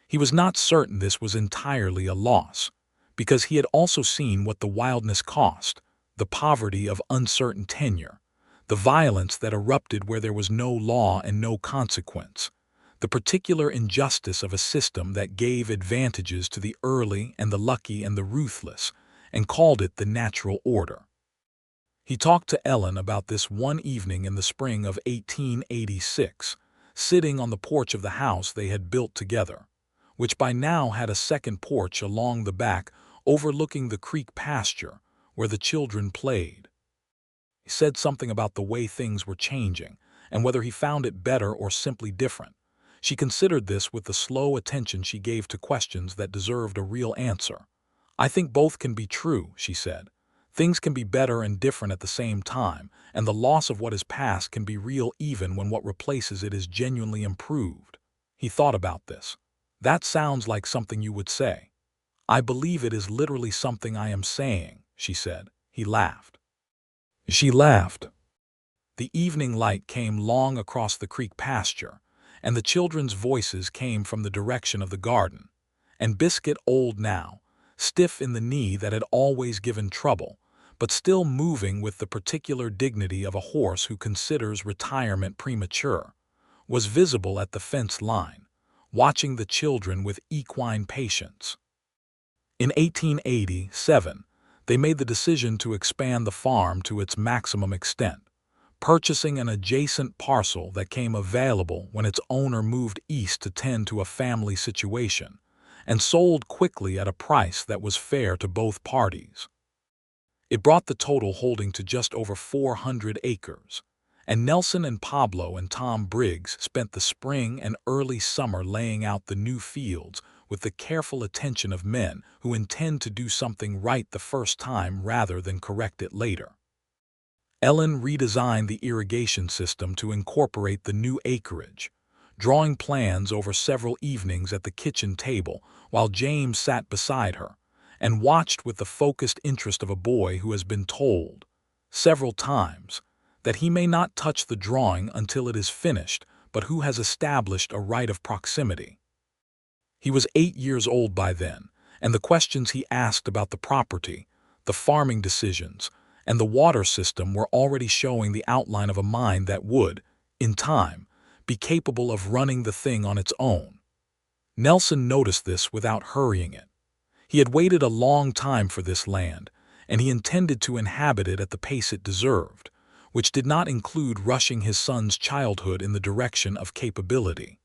He was not certain this was entirely a loss, because he had also seen what the wildness cost: the poverty of uncertain tenure, the violence that erupted where there was no law and no consequence, the particular injustice of a system that gave advantages to the early and the lucky and the ruthless, and called it the natural order. He talked to Ellen about this one evening in the spring of 1886, sitting on the porch of the house they had built together, which by now had a second porch along the back overlooking the creek pasture where the children played. He said something about the way things were changing and whether he found it better or simply different. She considered this with the slow attention she gave to questions that deserved a real answer. "I think both can be true," she said. "Things can be better and different at the same time, and the loss of what is past can be real even when what replaces it is genuinely improved." He thought about this. "That sounds like something you would say." "I believe it is literally something I am saying," she said. He laughed. She laughed. The evening light came long across the creek pasture, and the children's voices came from the direction of the garden. And Biscuit, old now, stiff in the knee that had always given trouble, but still moving with the particular dignity of a horse who considers retirement premature, was visible at the fence line, watching the children with equine patience. In 1887, they made the decision to expand the farm to its maximum extent, purchasing an adjacent parcel that came available when its owner moved east to tend to a family situation, and sold quickly at a price that was fair to both parties. It brought the total holding to just over 400 acres, and Nelson and Pablo and Tom Briggs spent the spring and early summer laying out the new fields with the careful attention of men who intend to do something right the first time rather than correct it later. Ellen redesigned the irrigation system to incorporate the new acreage, drawing plans over several evenings at the kitchen table while James sat beside her and watched with the focused interest of a boy who has been told, several times, that he may not touch the drawing until it is finished, but who has established a right of proximity. He was 8 years old by then, and the questions he asked about the property, the farming decisions, and the water system were already showing the outline of a mine that would, in time, be capable of running the thing on its own. Nelson noticed this without hurrying it. He had waited a long time for this land, and he intended to inhabit it at the pace it deserved, which did not include rushing his son's childhood in the direction of capability.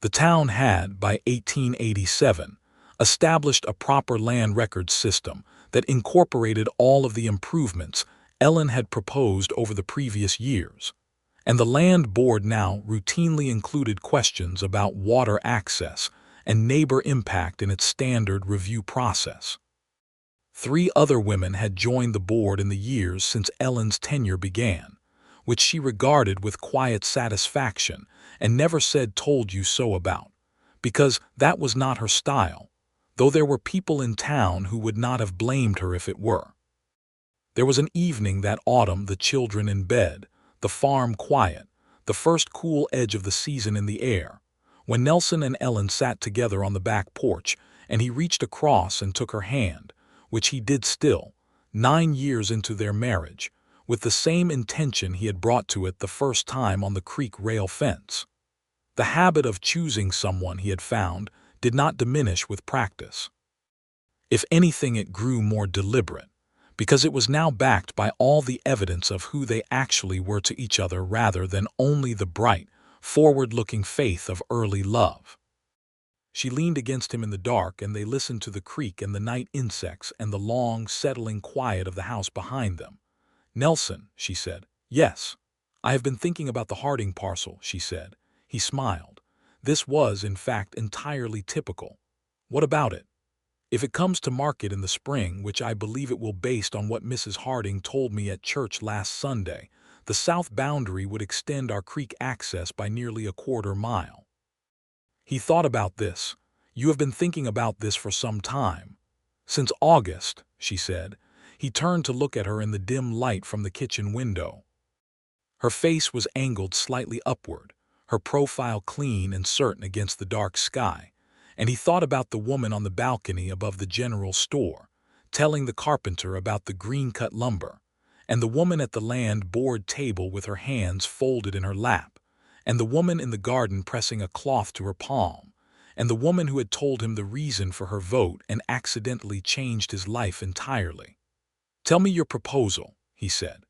The town had, by 1887, established a proper land records system that incorporated all of the improvements Ellen had proposed over the previous years, and the land board now routinely included questions about water access and neighbor impact in its standard review process. 3 other women had joined the board in the years since Ellen's tenure began, which she regarded with quiet satisfaction and never said "told you so" about, because that was not her style, though there were people in town who would not have blamed her if it were. There was an evening that autumn, the children in bed, the farm quiet, the first cool edge of the season in the air, when Nelson and Ellen sat together on the back porch, and he reached across and took her hand, which he did still, 9 years into their marriage, with the same intention he had brought to it the first time on the creek rail fence. The habit of choosing someone, he had found, did not diminish with practice. If anything, it grew more deliberate, because it was now backed by all the evidence of who they actually were to each other rather than only the bright, forward-looking faith of early love. She leaned against him in the dark, and they listened to the creek and the night insects and the long, settling quiet of the house behind them. "Nelson," she said. "Yes. I have been thinking about the Harding parcel," she said. He smiled. This was, in fact, entirely typical. "What about it?" "If it comes to market in the spring, which I believe it will based on what Mrs. Harding told me at church last Sunday, the south boundary would extend our creek access by nearly a quarter mile." He thought about this. "You have been thinking about this for some time." "Since August," she said. He turned to look at her in the dim light from the kitchen window. Her face was angled slightly upward, her profile clean and certain against the dark sky, and he thought about the woman on the balcony above the general store, telling the carpenter about the green-cut lumber, and the woman at the land board table with her hands folded in her lap, and the woman in the garden pressing a cloth to her palm, and the woman who had told him the reason for her vote and accidentally changed his life entirely. "Tell me your proposal," he said.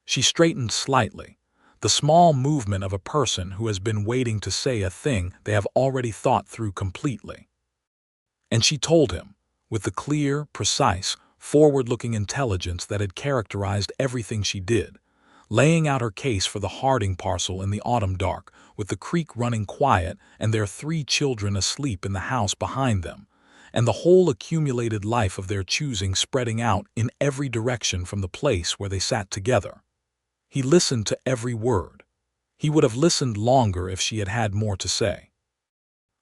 She straightened slightly, the small movement of a person who has been waiting to say a thing they have already thought through completely. And she told him, with the clear, precise, forward-looking intelligence that had characterized everything she did, laying out her case for the Harding parcel in the autumn dark, with the creek running quiet and their 3 children asleep in the house behind them, and the whole accumulated life of their choosing spreading out in every direction from the place where they sat together. He listened to every word. He would have listened longer if she had had more to say.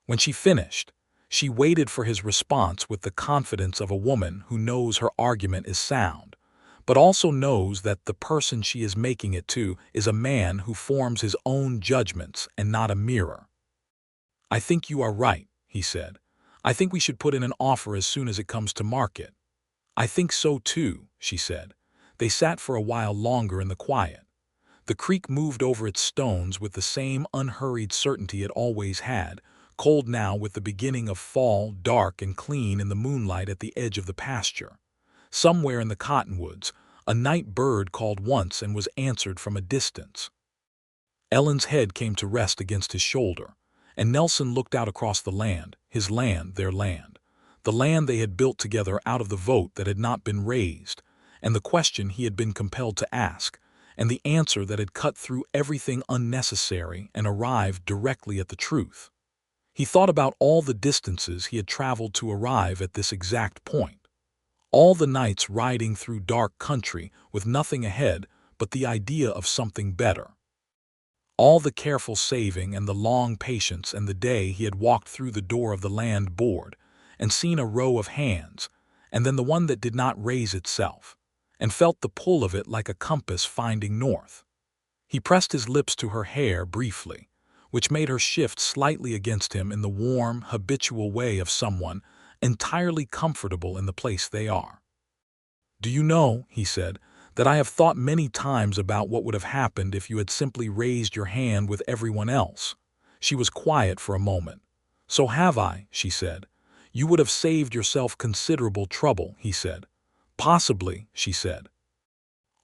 When she finished, she waited for his response with the confidence of a woman who knows her argument is sound, but also knows that the person she is making it to is a man who forms his own judgments and not a mirror. "I think you are right," he said. "I think we should put in an offer as soon as it comes to market." "I think so too," she said. They sat for a while longer in the quiet. The creek moved over its stones with the same unhurried certainty it always had, cold now with the beginning of fall, dark and clean in the moonlight at the edge of the pasture. Somewhere in the cottonwoods, a night bird called once and was answered from a distance. Ellen's head came to rest against his shoulder, and Nelson looked out across the land, his land, their land, the land they had built together out of the vote that had not been raised, and the question he had been compelled to ask, and the answer that had cut through everything unnecessary and arrived directly at the truth. He thought about all the distances he had traveled to arrive at this exact point, all the nights riding through dark country with nothing ahead but the idea of something better, all the careful saving and the long patience, and the day he had walked through the door of the land board and seen a row of hands, and then the one that did not raise itself, and felt the pull of it like a compass finding north. He pressed his lips to her hair briefly, which made her shift slightly against him in the warm, habitual way of someone entirely comfortable in the place they are. "Do you know," he said, "that I have thought many times about what would have happened if you had simply raised your hand with everyone else?" She was quiet for a moment. "So have I," she said. "You would have saved yourself considerable trouble," he said. "Possibly," she said.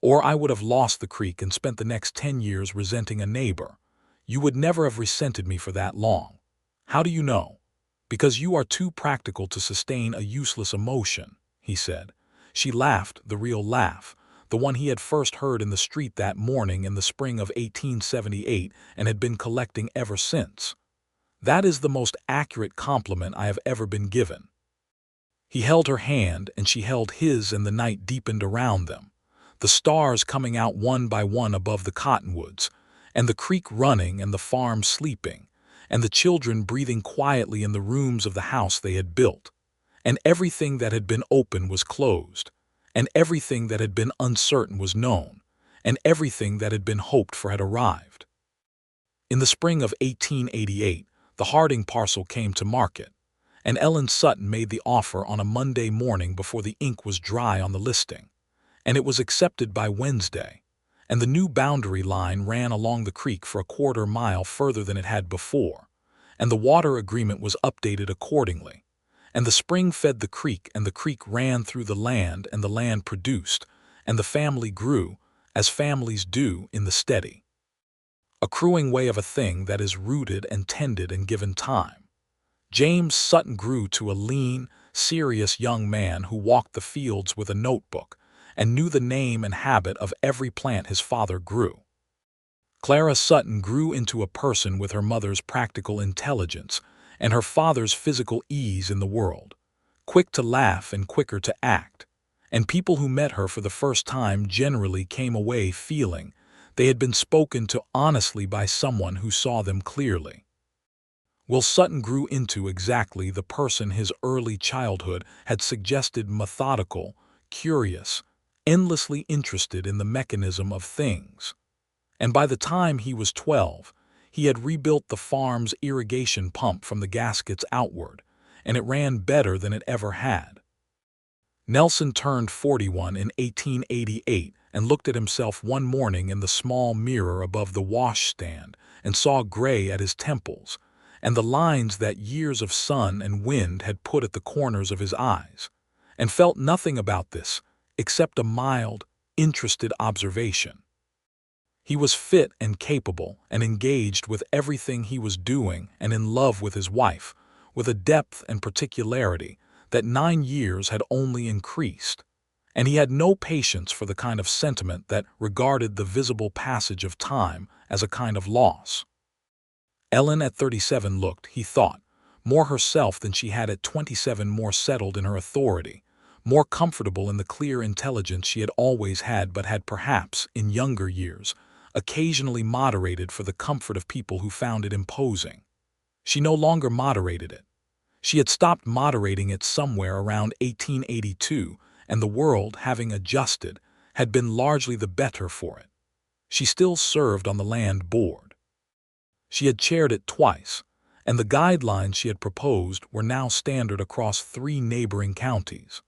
"Or I would have lost the creek and spent the next 10 years resenting a neighbor. You would never have resented me for that long. How do you know?" "Because you are too practical to sustain a useless emotion," he said. She laughed, the real laugh, the one he had first heard in the street that morning in the spring of 1878 and had been collecting ever since. "That is the most accurate compliment I have ever been given." He held her hand, and she held his, and the night deepened around them, the stars coming out one by one above the cottonwoods, and the creek running and the farm sleeping, and the children breathing quietly in the rooms of the house they had built. And everything that had been open was closed, and everything that had been uncertain was known, and everything that had been hoped for had arrived. In the spring of 1888, the Harding parcel came to market, and Ellen Sutton made the offer on a Monday morning before the ink was dry on the listing, and it was accepted by Wednesday, and the new boundary line ran along the creek for a quarter-mile further than it had before, and the water agreement was updated accordingly, and the spring fed the creek, and the creek ran through the land, and the land produced, and the family grew, as families do in the steady, accruing way of a thing that is rooted and tended and given time. James Sutton grew to a lean, serious young man who walked the fields with a notebook and knew the name and habit of every plant his father grew. Clara Sutton grew into a person with her mother's practical intelligence and her father's physical ease in the world, quick to laugh and quicker to act, and people who met her for the first time generally came away feeling they had been spoken to honestly by someone who saw them clearly. Will Sutton grew into exactly the person his early childhood had suggested: methodical, curious, endlessly interested in the mechanism of things. And by the time he was 12, he had rebuilt the farm's irrigation pump from the gaskets outward, and it ran better than it ever had. Nelson turned 41 in 1888 and looked at himself one morning in the small mirror above the washstand and saw gray at his temples and the lines that years of sun and wind had put at the corners of his eyes, and felt nothing about this except a mild, interested observation. He was fit and capable and engaged with everything he was doing and in love with his wife, with a depth and particularity that 9 years had only increased, and he had no patience for the kind of sentiment that regarded the visible passage of time as a kind of loss. Ellen at 37 looked, he thought, more herself than she had at 27, more settled in her authority, more comfortable in the clear intelligence she had always had but had perhaps, in younger years, occasionally moderated for the comfort of people who found it imposing. She no longer moderated it. She had stopped moderating it somewhere around 1882, and the world, having adjusted, had been largely the better for it. She still served on the land board. She had chaired it twice, and the guidelines she had proposed were now standard across 3 neighboring counties.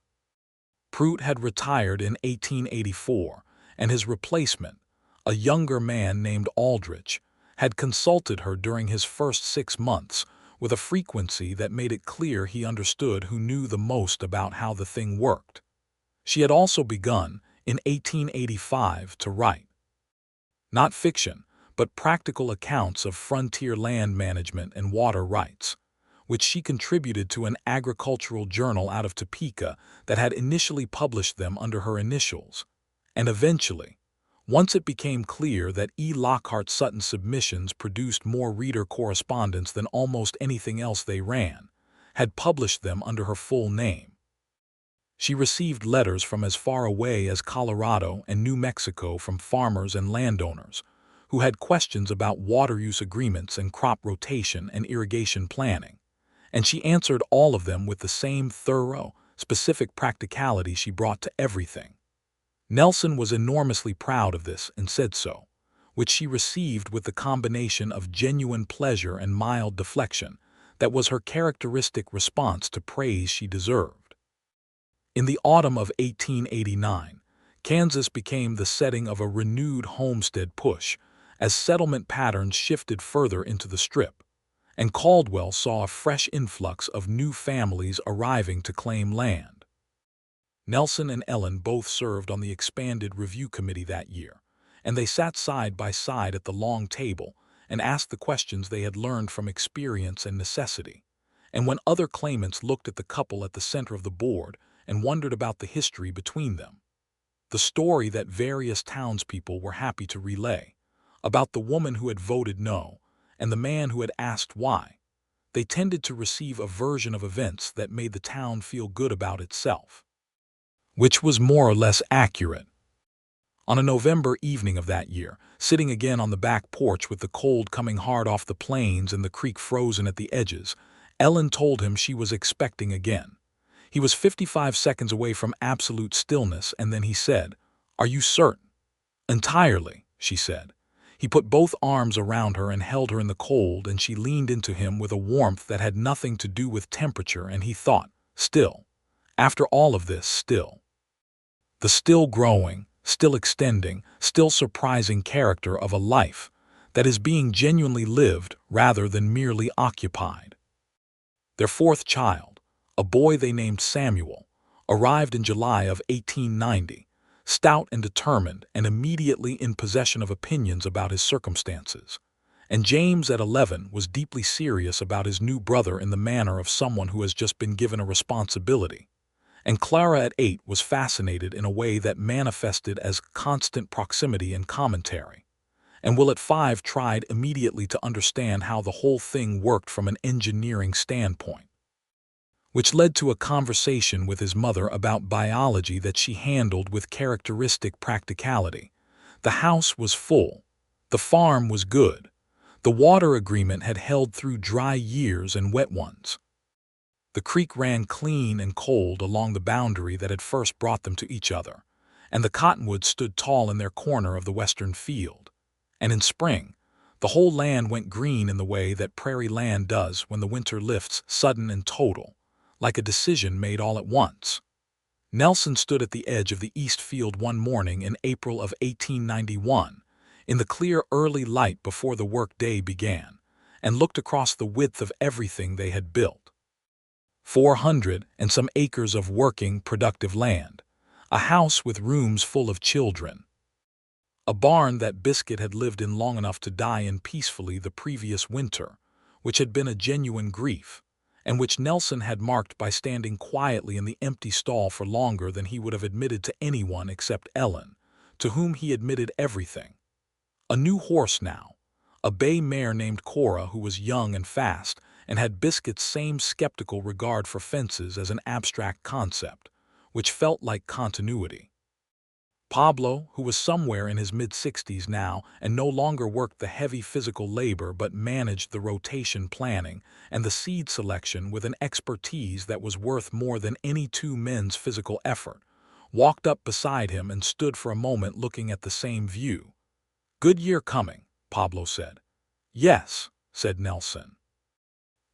Prout had retired in 1884, and his replacement, a younger man named Aldrich, had consulted her during his first 6 months with a frequency that made it clear he understood who knew the most about how the thing worked. She had also begun, in 1885, to write. Not fiction, but practical accounts of frontier land management and water rights, which she contributed to an agricultural journal out of Topeka that had initially published them under her initials, and eventually, once it became clear that Lockhart Sutton's submissions produced more reader correspondence than almost anything else they ran, had published them under her full name. She received letters from as far away as Colorado and New Mexico from farmers and landowners who had questions about water use agreements and crop rotation and irrigation planning, and she answered all of them with the same thorough, specific practicality she brought to everything. Nelson was enormously proud of this and said so, which she received with the combination of genuine pleasure and mild deflection that was her characteristic response to praise she deserved. In the autumn of 1889, Kansas became the setting of a renewed homestead push as settlement patterns shifted further into the Strip, and Caldwell saw a fresh influx of new families arriving to claim land. Nelson and Ellen both served on the expanded review committee that year, and they sat side by side at the long table and asked the questions they had learned from experience and necessity. And when other claimants looked at the couple at the center of the board and wondered about the history between them, the story that various townspeople were happy to relay, about the woman who had voted no and the man who had asked why, they tended to receive a version of events that made the town feel good about itself, which was more or less accurate. On a November evening of that year, sitting again on the back porch with the cold coming hard off the plains and the creek frozen at the edges, Ellen told him she was expecting again. He was 55 seconds away from absolute stillness, and then he said, "Are you certain?" "Entirely," she said. He put both arms around her and held her in the cold, and she leaned into him with a warmth that had nothing to do with temperature, and he thought, still, after all of this, still. The still growing, still extending, still surprising character of a life that is being genuinely lived rather than merely occupied. Their fourth child, a boy they named Samuel, arrived in July of 1890, stout and determined and immediately in possession of opinions about his circumstances. And James at 11 was deeply serious about his new brother in the manner of someone who has just been given a responsibility. And Clara at 8 was fascinated in a way that manifested as constant proximity and commentary. And Will at 5 tried immediately to understand how the whole thing worked from an engineering standpoint, which led to a conversation with his mother about biology that she handled with characteristic practicality. The house was full. The farm was good. The water agreement had held through dry years and wet ones. The creek ran clean and cold along the boundary that had first brought them to each other, and the cottonwoods stood tall in their corner of the western field. And in spring, the whole land went green in the way that prairie land does when the winter lifts sudden and total, like a decision made all at once. Nelson stood at the edge of the east field one morning in April of 1891, in the clear early light before the work day began, and looked across the width of everything they had built. 400 and some acres of working, productive land, a house with rooms full of children, a barn that Biscuit had lived in long enough to die in peacefully the previous winter, which had been a genuine grief, and which Nelson had marked by standing quietly in the empty stall for longer than he would have admitted to anyone except Ellen, to whom he admitted everything. A new horse now, a bay mare named Cora, who was young and fast, and had Biscuit's same skeptical regard for fences as an abstract concept, which felt like continuity. Pablo, who was somewhere in his mid-60s now and no longer worked the heavy physical labor but managed the rotation planning and the seed selection with an expertise that was worth more than any two men's physical effort, walked up beside him and stood for a moment looking at the same view. "Good year coming," Pablo said. "Yes," said Nelson.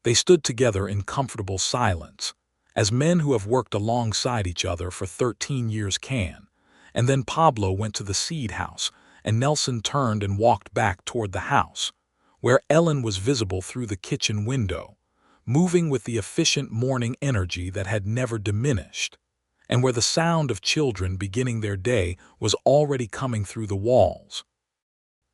They stood together in comfortable silence, as men who have worked alongside each other for 13 years can, and then Pablo went to the seed house, and Nelson turned and walked back toward the house, where Ellen was visible through the kitchen window, moving with the efficient morning energy that had never diminished, and where the sound of children beginning their day was already coming through the walls,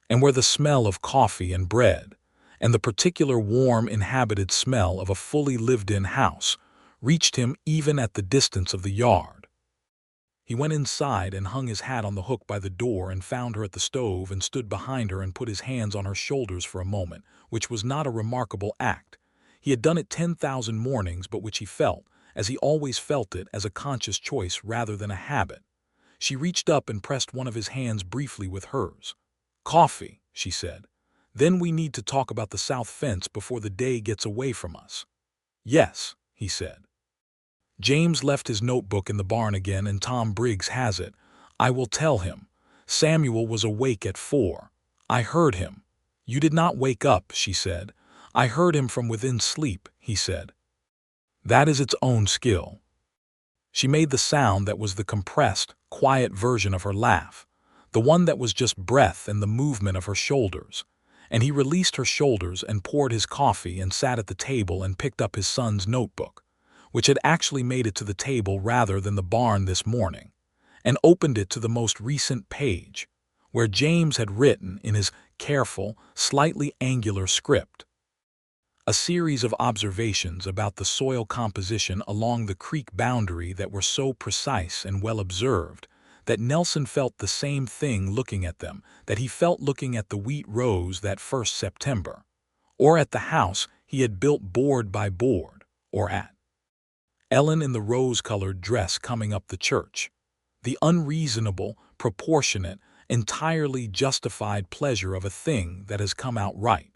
and where the smell of coffee and bread, and the particular warm inhabited smell of a fully lived-in house reached him even at the distance of the yard. He went inside and hung his hat on the hook by the door and found her at the stove and stood behind her and put his hands on her shoulders for a moment, which was not a remarkable act. He had done it 10,000 mornings, but which he felt, as he always felt it, as a conscious choice rather than a habit. She reached up and pressed one of his hands briefly with hers. "Coffee," she said. "Then we need to talk about the south fence before the day gets away from us." "Yes," he said. "James left his notebook in the barn again, and Tom Briggs has it. I will tell him. Samuel was awake at 4. I heard him." "You did not wake up," she said. "I heard him from within sleep," he said. "That is its own skill." She made the sound that was the compressed, quiet version of her laugh, the one that was just breath and the movement of her shoulders. And he released her shoulders and poured his coffee and sat at the table and picked up his son's notebook, which had actually made it to the table rather than the barn this morning, and opened it to the most recent page, where James had written in his careful, slightly angular script a series of observations about the soil composition along the creek boundary that were so precise and well observed that Nelson felt the same thing looking at them that he felt looking at the wheat rows that first September, or at the house he had built board by board, or at Ellen in the rose-colored dress coming up the church. The unreasonable, proportionate, entirely justified pleasure of a thing that has come out right.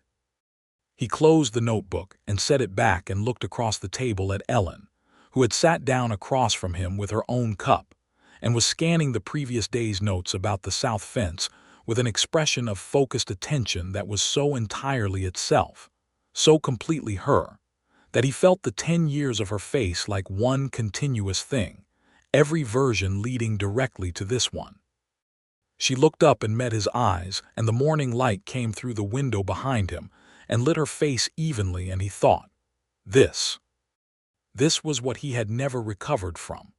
He closed the notebook and set it back and looked across the table at Ellen, who had sat down across from him with her own cup and was scanning the previous day's notes about the south fence with an expression of focused attention that was so entirely itself, so completely her, that he felt the 10 years of her face like one continuous thing, every version leading directly to this one. She looked up and met his eyes, and the morning light came through the window behind him and lit her face evenly, and he thought, This was what he had never recovered from.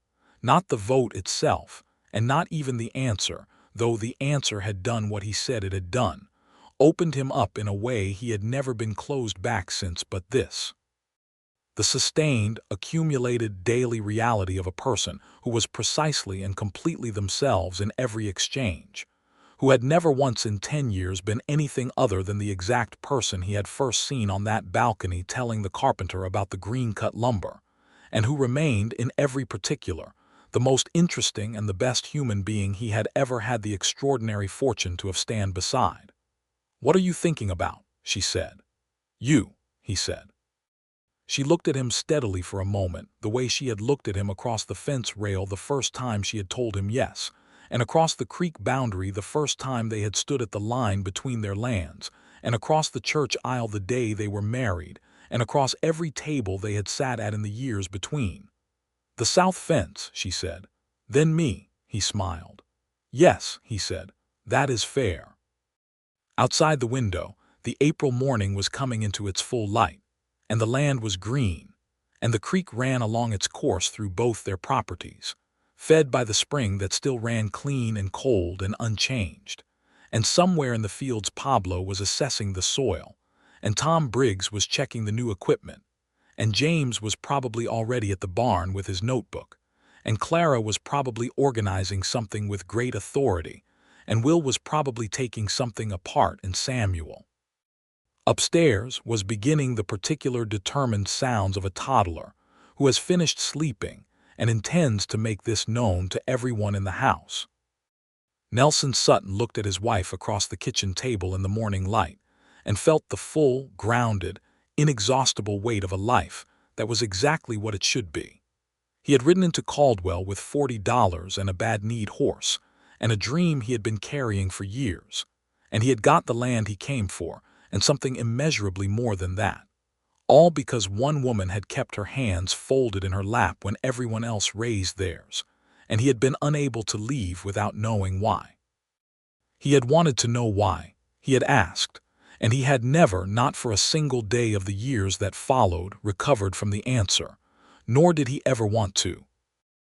Not the vote itself, and not even the answer, though the answer had done what he said it had done, opened him up in a way he had never been closed back since, but this. The sustained, accumulated daily reality of a person who was precisely and completely themselves in every exchange, who had never once in 10 years been anything other than the exact person he had first seen on that balcony telling the carpenter about the green-cut lumber, and who remained, in every particular, the most interesting and the best human being he had ever had the extraordinary fortune to have stand beside. "What are you thinking about?" she said. "You," he said. She looked at him steadily for a moment, the way she had looked at him across the fence rail the first time she had told him yes, and across the creek boundary the first time they had stood at the line between their lands, and across the church aisle the day they were married, and across every table they had sat at in the years between. "The south fence," she said. "Then me," he smiled. "Yes," he said, "that is fair." Outside the window, the April morning was coming into its full light, and the land was green, and the creek ran along its course through both their properties, fed by the spring that still ran clean and cold and unchanged. And somewhere in the fields Pablo was assessing the soil, and Tom Briggs was checking the new equipment, and James was probably already at the barn with his notebook, and Clara was probably organizing something with great authority, and Will was probably taking something apart in Samuel. Upstairs was beginning the particular determined sounds of a toddler who has finished sleeping and intends to make this known to everyone in the house. Nelson Sutton looked at his wife across the kitchen table in the morning light and felt the full, grounded, inexhaustible weight of a life that was exactly what it should be. He had ridden into Caldwell with $40 and a bad-kneed horse, and a dream he had been carrying for years, and he had got the land he came for, and something immeasurably more than that. All because one woman had kept her hands folded in her lap when everyone else raised theirs, and he had been unable to leave without knowing why. He had wanted to know why, he had asked, and he had never, not for a single day of the years that followed, recovered from the answer, nor did he ever want to.